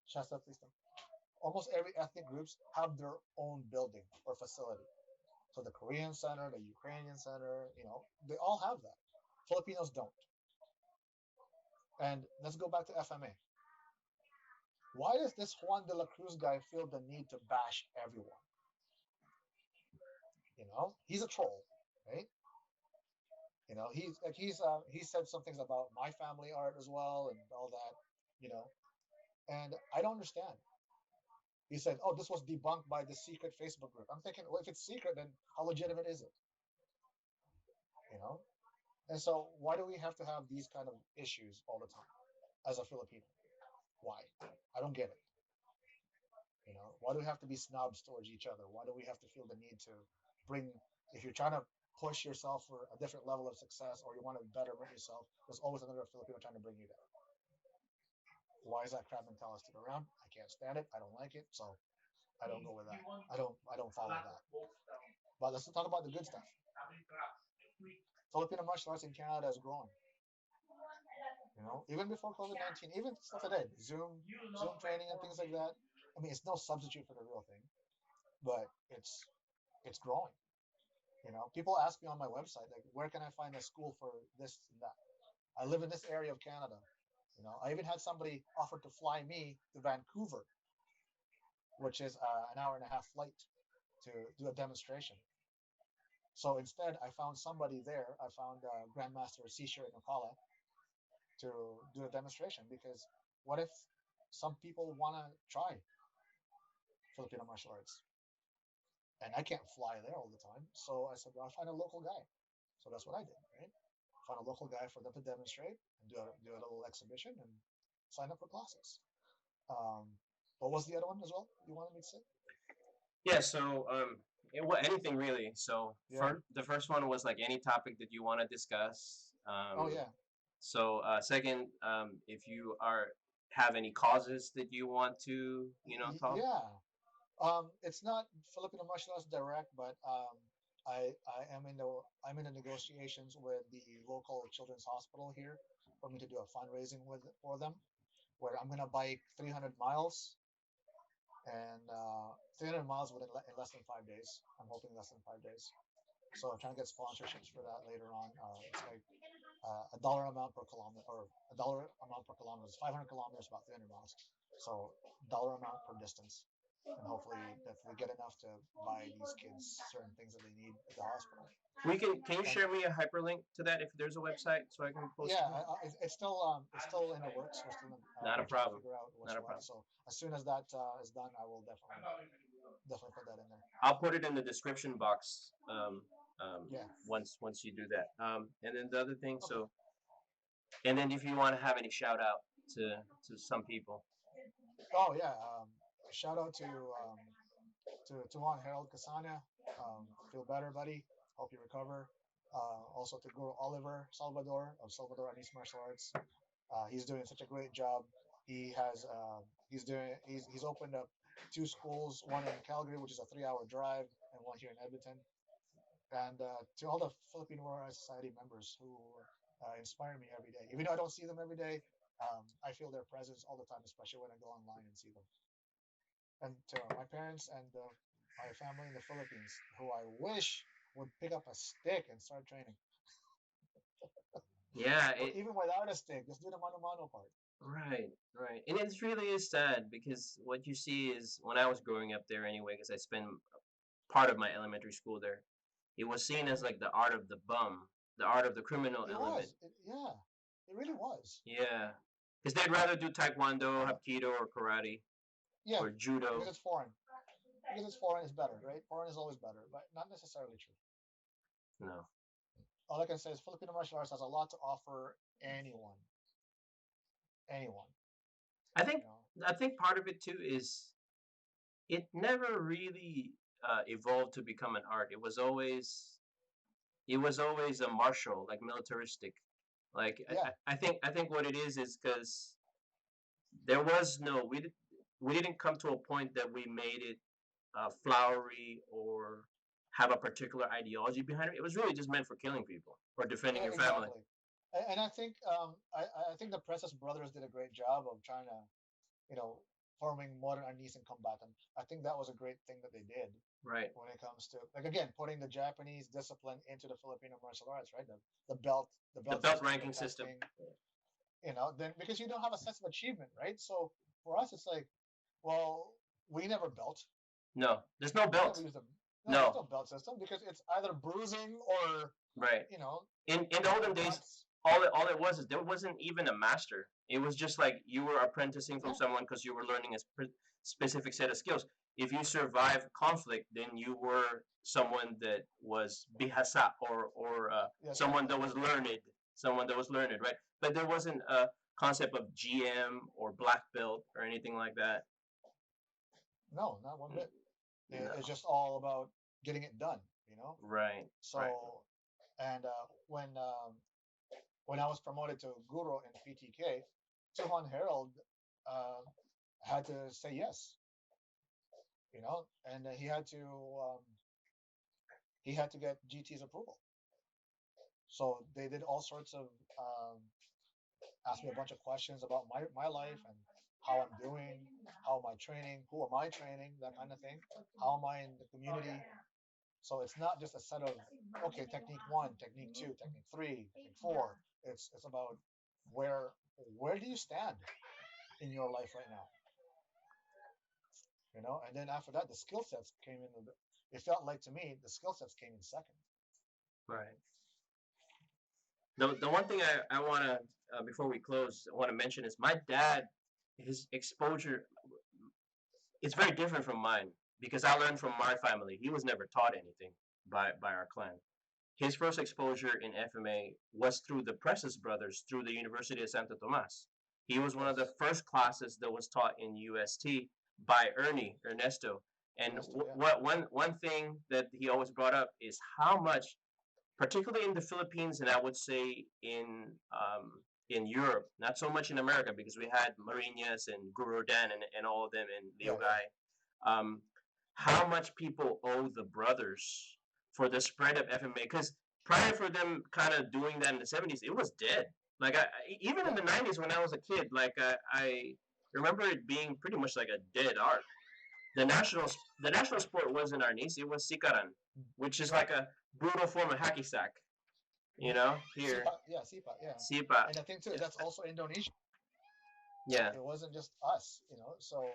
Shasta, please don't. Almost every ethnic groups have their own building or facility. So the Korean Center, the Ukrainian Center, they all have that. Filipinos don't. And let's go back to FMA. Why does this Juan de la Cruz guy feel the need to bash everyone? He's a troll, right? He said some things about my family art as well and all that, you know, and I don't understand. He said, "Oh, this was debunked by the secret Facebook group." I'm thinking, well, if it's secret, then how legitimate is it? You know, and so why do we have to have these kind of issues all the time as a Filipino? Why? I don't get it. Why do we have to be snobs towards each other? Why do we have to feel the need to bring? If you're trying to push yourself for a different level of success or you want to betterment yourself, there's always another Filipino trying to bring you down. Why is that crab mentality still around? I can't stand it. I don't like it. So I don't go with that. I don't follow that. But let's talk about the good stuff. Filipino martial arts in Canada is growing. Even before COVID-19, even stuff today, Zoom training and things like that. I mean, it's no substitute for the real thing, but it's growing. People ask me on my website, like, where can I find a school for this and that? I live in this area of Canada. I even had somebody offer to fly me to Vancouver, which is an hour and a half flight to do a demonstration. So instead, I found somebody there. I found Grandmaster Seashire Nokala to do a demonstration because what if some people want to try Filipino martial arts? And I can't fly there all the time. So I said, well, I'll find a local guy. So that's what I did, right? Find a local guy for them to demonstrate and do a little exhibition and sign up for classes. What was the other one as well you wanted me to say? Yeah, so anything really. So Yeah. the first one was like any topic that you want to discuss. Oh yeah. So second, if you are have any causes that you want to talk. Yeah. It's not Filipino martial arts direct, but I'm in the negotiations with the local children's hospital here for me to do a fundraising for them, where I'm gonna bike 300 miles and 300 miles in less than 5 days. I'm hoping less than 5 days. So I'm trying to get sponsorships for that later on. It's like a dollar amount per kilometer, or a dollar amount per kilometer is 500 kilometers, about 300 miles. So dollar amount per distance, and hopefully if we get enough to buy these kids certain things that they need at the hospital. We can you And share me a hyperlink to that if there's a website so I can post it yeah, here? it's still in the works. We're still Not a trying to problem. figure out what's Not a what. problem. So as soon as that is done, I will definitely put that in there. I'll put it in the description box Yeah. once you do that. And then the other thing, Okay. so and then if you want to have any shout out to some people. Oh yeah. Shout out to Juan Harold Casana. Feel better, buddy. Hope you recover. Also to Guru Oliver Salvador of Salvador Anis Martial Arts. He's doing such a great job. He has he's opened up two schools, one in Calgary, which is a 3-hour drive, and one here in Edmonton. And to all the Filipino Martial Arts Society members who inspire me every day. Even though I don't see them every day, I feel their presence all the time, especially when I go online and see them. And to my parents and my family in the Philippines, who I wish would pick up a stick and start training, Yeah, or even without a stick, just do the mano mano part. right, right. And it really is sad because what you see is when I was growing up there anyway, because I spent part of my elementary school there, it was seen as like the art of the bum, the art of the criminal It element. was, yeah, it really was. Yeah, because they'd rather do taekwondo, hapkido, or karate, Yeah, or because judo. it's foreign. Because it's foreign is better, right? Foreign is always better, but not necessarily true. No, All I can say is Filipino martial arts has a lot to offer anyone, anyone. I think You know, I think part of it too is it never really evolved to become an art. It was always a martial, like militaristic. Like yeah, I think what it is because there was no we didn't come to a point that we made it flowery or have a particular ideology behind it. It was really just meant for killing people or defending your family. exactly. And I think I think the Princess Brothers did a great job of trying to, you know, forming modern Arnis and combatant. I think that was a great thing that they did Right. when it comes to, like, again, putting the Japanese discipline into the Filipino martial arts, right? The belt, the The belt belt system, the ranking system. testing, then because you don't have a sense of achievement, right? So for us, it's like, well, we never belt. No, there's no We never belt. used a no. There's No. no belt system because it's either bruising or Right. you know In the olden days, cuts. all it was is there wasn't even a master. It was just like you were apprenticing from Yeah, someone because you were learning a specific set of skills. If you survived conflict, then you were someone that was bihasa or yes, sir. someone That's that was right. learned, right? But there wasn't a concept of GM or black belt or anything like that. No, not one bit. It's No. just all about getting it done. You know. Right. Right. So, and when I was promoted to Guru in PTK, Tuhan Harold uh, had to say yes. And he had to get GT's approval. So they did all sorts of asked me a bunch of questions about my life and how I'm doing, how am I training, who am I training, that kind of thing. How am I in the community? So it's not just a set of okay, technique one, technique two, technique three, technique four. It's about where where do you stand in your life right now, And then after that, the skill sets came in. It felt like to me the skill sets came in second. Right. The one thing I want to before we close, I want to mention is my dad, his exposure, it's very different from mine because I learned from my family. He was never taught anything by our clan. His first exposure in FMA was through the Presses brothers through the University of Santo Tomas. He was one of the Yes, first classes that was taught in UST by Ernesto. And Ernesto. Yeah, what one thing that he always brought up is how much, particularly in the Philippines, and I would say in Europe, not so much in America because we had Marinas and Guru Dan and all of them and yeah, Leo yeah. Guy, um, how much people owe the brothers for the spread of FMA. Because prior for them kind of doing that in the 70s, it was dead. Like even in the 90s when I was a kid, like I remember it being pretty much like a dead art. The national sport wasn't arnis, it was sikaran, which is like a brutal form of hacky sack. You know, here. Sipa, yeah, Sipa, yeah. Sipa. And I think too, that's also Indonesia. Yeah. It wasn't just us, So,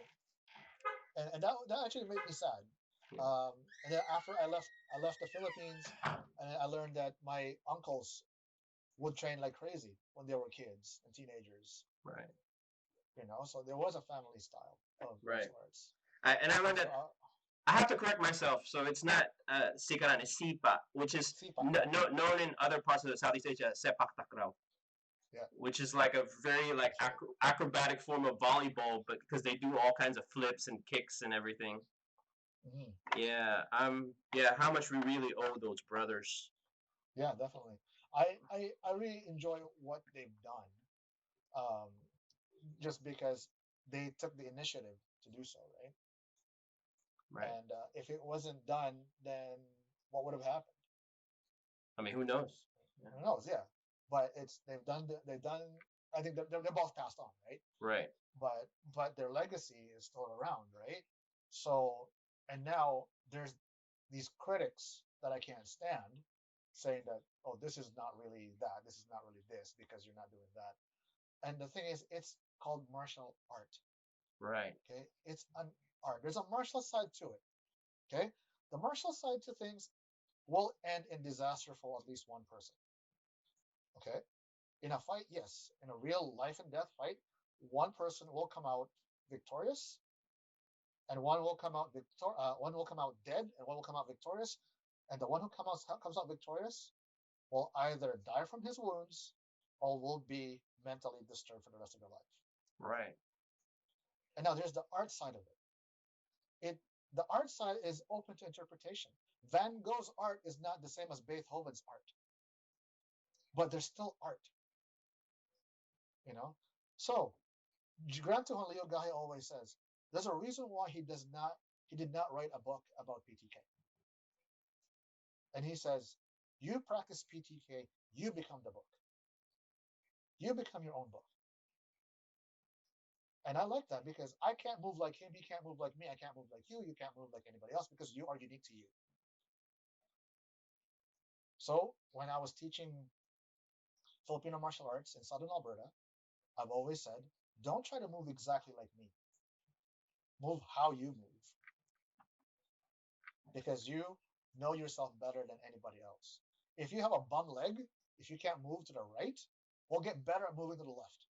and that actually made me sad. And then after I left the Philippines, and I learned that my uncles would train like crazy when they were kids and teenagers. Right. So there was a family style of martial arts. And I learned that I have to correct myself. So it's not sikaran, it's sipa, which is known in other parts of the Southeast Asia as sepak takraw. Yeah. Which is like a very like acrobatic form of volleyball, but because they do all kinds of flips and kicks and everything. Mm-hmm. Yeah, yeah, how much we really owe those brothers. Yeah, definitely. I really enjoy what they've done, just because they took the initiative to do so, right? Right. And if it wasn't done, then what would have happened? I mean, who knows? Yeah. Who knows? Yeah, but they've done. I think they're both passed on, right? Right. But their legacy is still around, right? So, and now there's these critics that I can't stand, saying that, oh, this is not really that, this is not really this, because you're not doing that. And the thing is, it's called martial art. Right. Okay, it's an art. There's a martial side to it. Okay, the martial side to things will end in disaster for at least one person. Okay, in a fight, yes, in a real life and death fight, one person will come out victorious, and one will come out one will come out dead, and one will come out victorious. And the one who comes out victorious will either die from his wounds or will be mentally disturbed for the rest of their life. Right. And now there's the art side of it. The art side is open to interpretation. Van Gogh's art is not the same as Beethoven's art, but there's still art. So Grant Tuhon Gahe always says there's a reason why he did not write a book about PTK. And he says, you practice PTK, you become the book. You become your own book. And I like that because I can't move like him, he can't move like me, I can't move like you can't move like anybody else because you are unique to you. So when I was teaching Filipino martial arts in Southern Alberta, I've always said, don't try to move exactly like me. Move how you move. Because you know yourself better than anybody else. If you have a bum leg, if you can't move to the right, well, get better at moving to the left.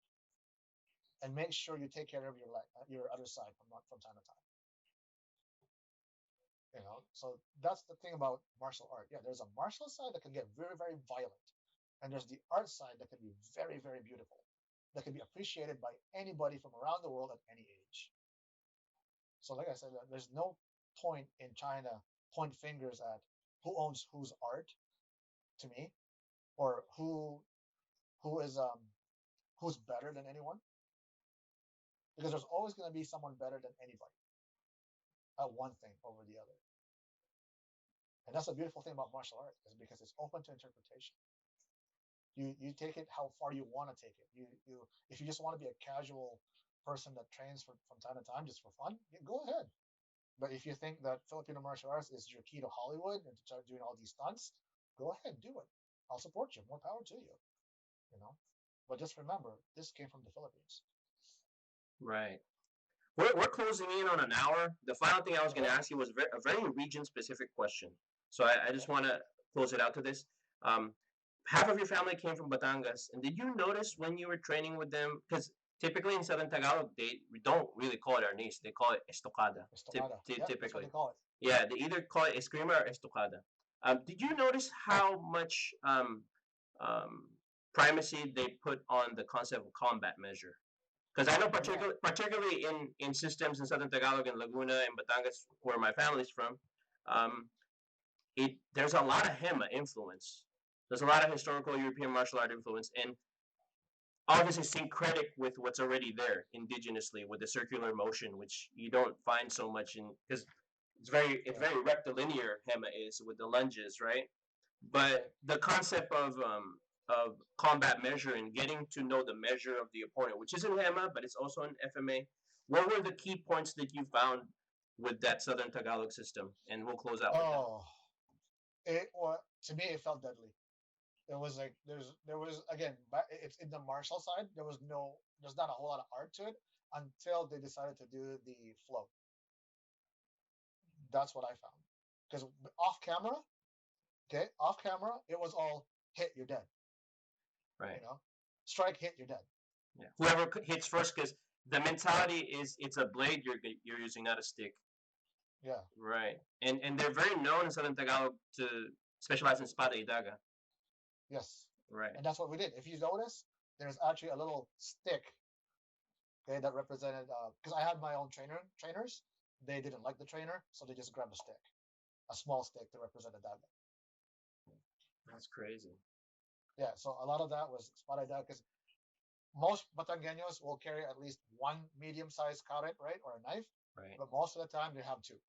And make sure you take care of your other side from time to time. So that's the thing about martial art. Yeah, there's a martial side that can get very, very violent. And there's the art side that can be very, very beautiful. That can be appreciated by anybody from around the world at any age. So like I said, there's no point in China point fingers at who owns whose art to me, or who's better than anyone. Because there's always going to be someone better than anybody at one thing over the other. And that's the beautiful thing about martial art, is because it's open to interpretation. You take it how far you want to take it. If you just want to be a casual person that trains from time to time just for fun, go ahead. But if you think that Filipino martial arts is your key to Hollywood and to start doing all these stunts, go ahead, do it. I'll support you. More power to you. But just remember, this came from the Philippines. Right. We're closing in on an hour. The final thing I was going to ask you was a very region-specific question. So I just want to close it out to this. Half of your family came from Batangas, and did you notice when you were training with them, because typically in Southern Tagalog, they don't really call it arnis. They call it estocada. Typically. That's what they call it. Yeah, they either call it eskrima or estocada. Did you notice how much primacy they put on the concept of combat measure? Because I know particularly in systems in Southern Tagalog and Laguna and Batangas, where my family's from, there's a lot of Hema influence. There's a lot of historical European martial art influence, and obviously syncretic with what's already there indigenously with the circular motion, which you don't find so much in, because it's Yeah, very rectilinear. Hema is with the lunges, right? that's right. But the concept of combat measuring, getting to know the measure of the opponent, which isn't Hema, but it's also in FMA. What were the key points that you found with that Southern Tagalog system? And we'll close out with that. Oh, it well, to me it felt deadly. It was like there was again, it's in the martial side. There's not a whole lot of art to it until they decided to do the flow. That's what I found. Because off camera, okay, off camera, it was all hit, you're dead. Right. You know, strike, hit, you're dead. Yeah. Whoever hits first, because the mentality is it's a blade you're using, not a stick. Yeah. Right. And they're very known in Southern Tagalog to specialize in espada y daga. Yes. Right. And that's what we did. If you notice, there's actually a little stick, okay, that represented because I had my own trainers. They didn't like the trainer, so they just grabbed a stick, a small stick to represent the daga. That's crazy. Yeah. So a lot of that was espada y daga because most Batangueños will carry at least one medium-sized karet, right, or a knife, Right. but most of the time they have two.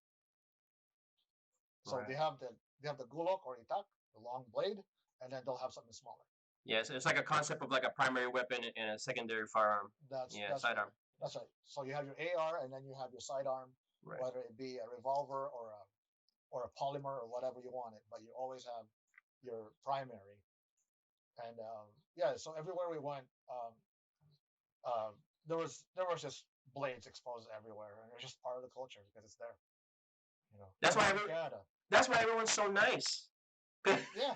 So Right. they have the gulok or itak, the long blade, and then they'll have something smaller. Yeah, so it's like a concept of like a primary weapon and a secondary firearm. That's Yeah, that's right. sidearm. That's right. So you have your AR, and then you have your sidearm, Right. whether it be a revolver or a polymer or whatever you want it. But you always have your primary. And yeah, so everywhere we went, uh, there was just blades exposed everywhere, and it's just part of the culture because it's there. You know, That's why even in Canada. that's why everyone's so nice. Yeah,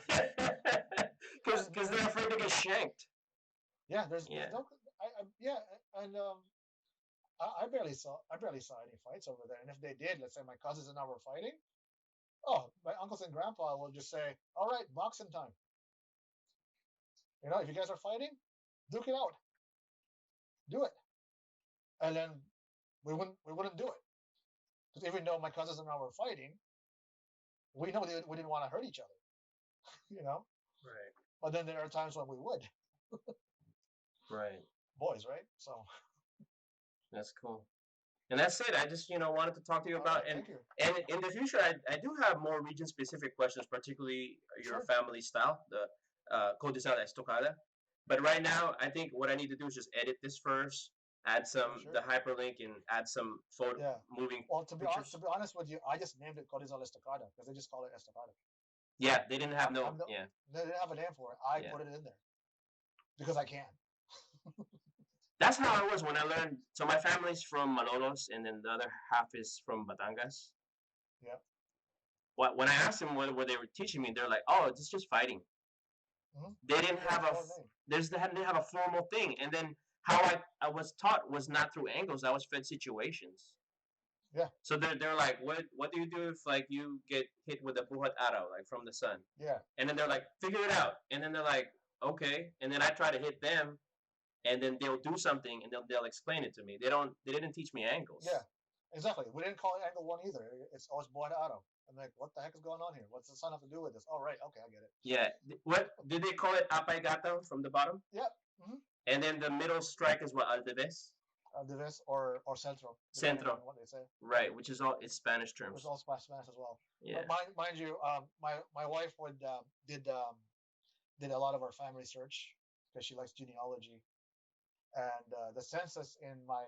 Because and, they're afraid to get shanked. yeah, there's Yeah. no, yeah, and I barely saw any fights over there. And if they did, let's say my cousins and I were fighting, oh, my uncles and grandpa will just say, "All right, boxing time." You know, if you guys are fighting, duke it out, do it. And then we wouldn't do it because even though my cousins and I were fighting, we know we didn't want to hurt each other. You know, Right. but then there are times when we would, Right. boys, right? So, That's cool. And that's it. I just wanted to talk to you all about right, thank you. and in the future I do have more region specific questions, particularly your Sure, family style, the Codizal Estocada. But right now, I think what I need to do is just edit this first, add sure, the sure. hyperlink, and add some photo Yeah. moving Well, to pictures. be honest with you, I just named it Codizal Estacada because they just call it Estacada. Yeah, they didn't have no. I'm the Yeah, They didn't have a name for it. I yeah. put it in there because I can. That's how it was when I learned. So my family's from Malolos, and then the other half is from Batangas. Yeah. When I asked them what they were teaching me, they're like, "Oh, it's just fighting." Mm-hmm. They didn't Yeah, have that's our name. they didn't have a formal thing. And then how I was taught was not through angles. I was fed situations. Yeah. So they're like, what do you do if like you get hit with a buhat arrow like from the sun? Yeah. And then they're like, figure it out. And then they're like, okay. And then I try to hit them, and then they'll do something, and they'll explain it to me. They didn't teach me angles. Yeah. Exactly. We didn't call it angle one either. It's always Buena Auto. I'm like, what the heck is going on here? What's the sun have to do with this? Oh, right. Okay, I get it. Yeah. What did they call it? Apay gato from the bottom, Yeah. Mm-hmm. and then the middle strike is what aldeves. Divis or Centro, depending Centro. on what they say. Right, which is all it's Spanish It was terms. all Spanish as well. Yeah. But mind you, my wife did a lot of our family search because she likes genealogy, and the census in my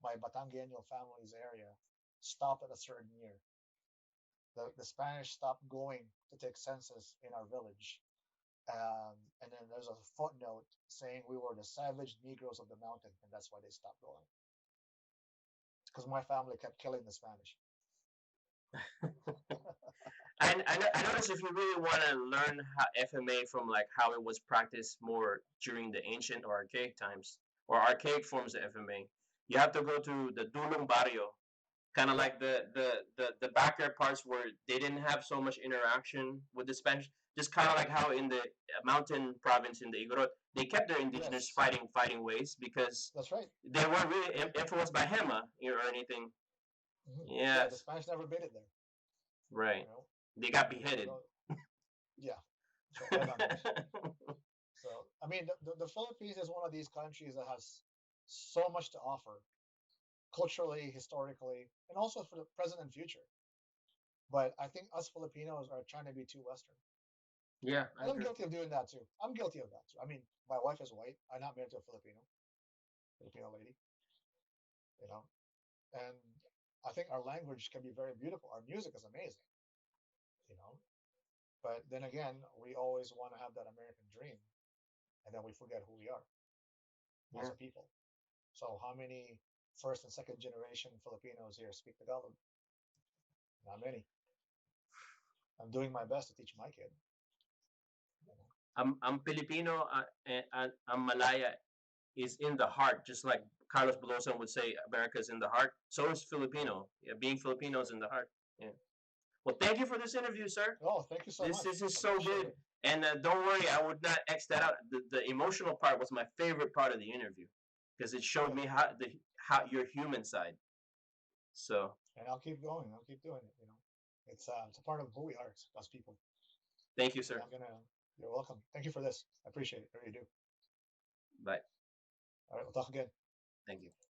my Batangueño family's area stopped at a certain year. The Spanish stopped going to take census in our village, and then there's a footnote saying we were the savage Negroes of the mountain, and that's why they stopped going. Because my family kept killing the Spanish. I notice if you really want to learn how FMA from like how it was practiced more during the ancient or archaic times or archaic forms of FMA, you have to go to the Dulong Barrio, kind of Yeah. like the backyard parts where they didn't have so much interaction with the Spanish. Just kind of like how in the mountain province in the Igorot, they kept their indigenous Yes, fighting ways because that's right. they weren't really influenced by Hema or anything. Yeah, the Yes, Spanish never made it there. right. You know, They got you beheaded. know, yeah. So headhunters. So I mean, the Philippines is one of these countries that has so much to offer, culturally, historically, and also for the present and future. But I think us Filipinos are trying to be too Western. Yeah, I And I'm agree. guilty of doing that too. I'm guilty of that too. I mean, my wife is white. I'm not married to a Filipino lady, you know. And I think our language can be very beautiful. Our music is amazing, you know. But then again, we always want to have that American dream, and then we forget who we are as Yeah. a people. So how many first and second generation Filipinos here speak Tagalog? Not many. I'm doing my best to teach my kid. You know? I'm Filipino, and I'm Malaya is in the heart, just like Carlos Belosa would say, America's in the heart. So is Filipino. Yeah, being Filipino is in the heart. Yeah. Well, thank you for this interview, sir. Oh, thank you so This much. this is I so appreciate good. it. And don't worry, I would not X that out. The emotional part was my favorite part of the interview because it showed Good. me how your human side. So And I'll keep going. I'll keep doing it. You know, it's a part of who we are as people. thank you, And sir. I'm gonna. You're welcome. Thank you for this. I appreciate it. I really do. Bye. All right, we'll talk again. Thank you.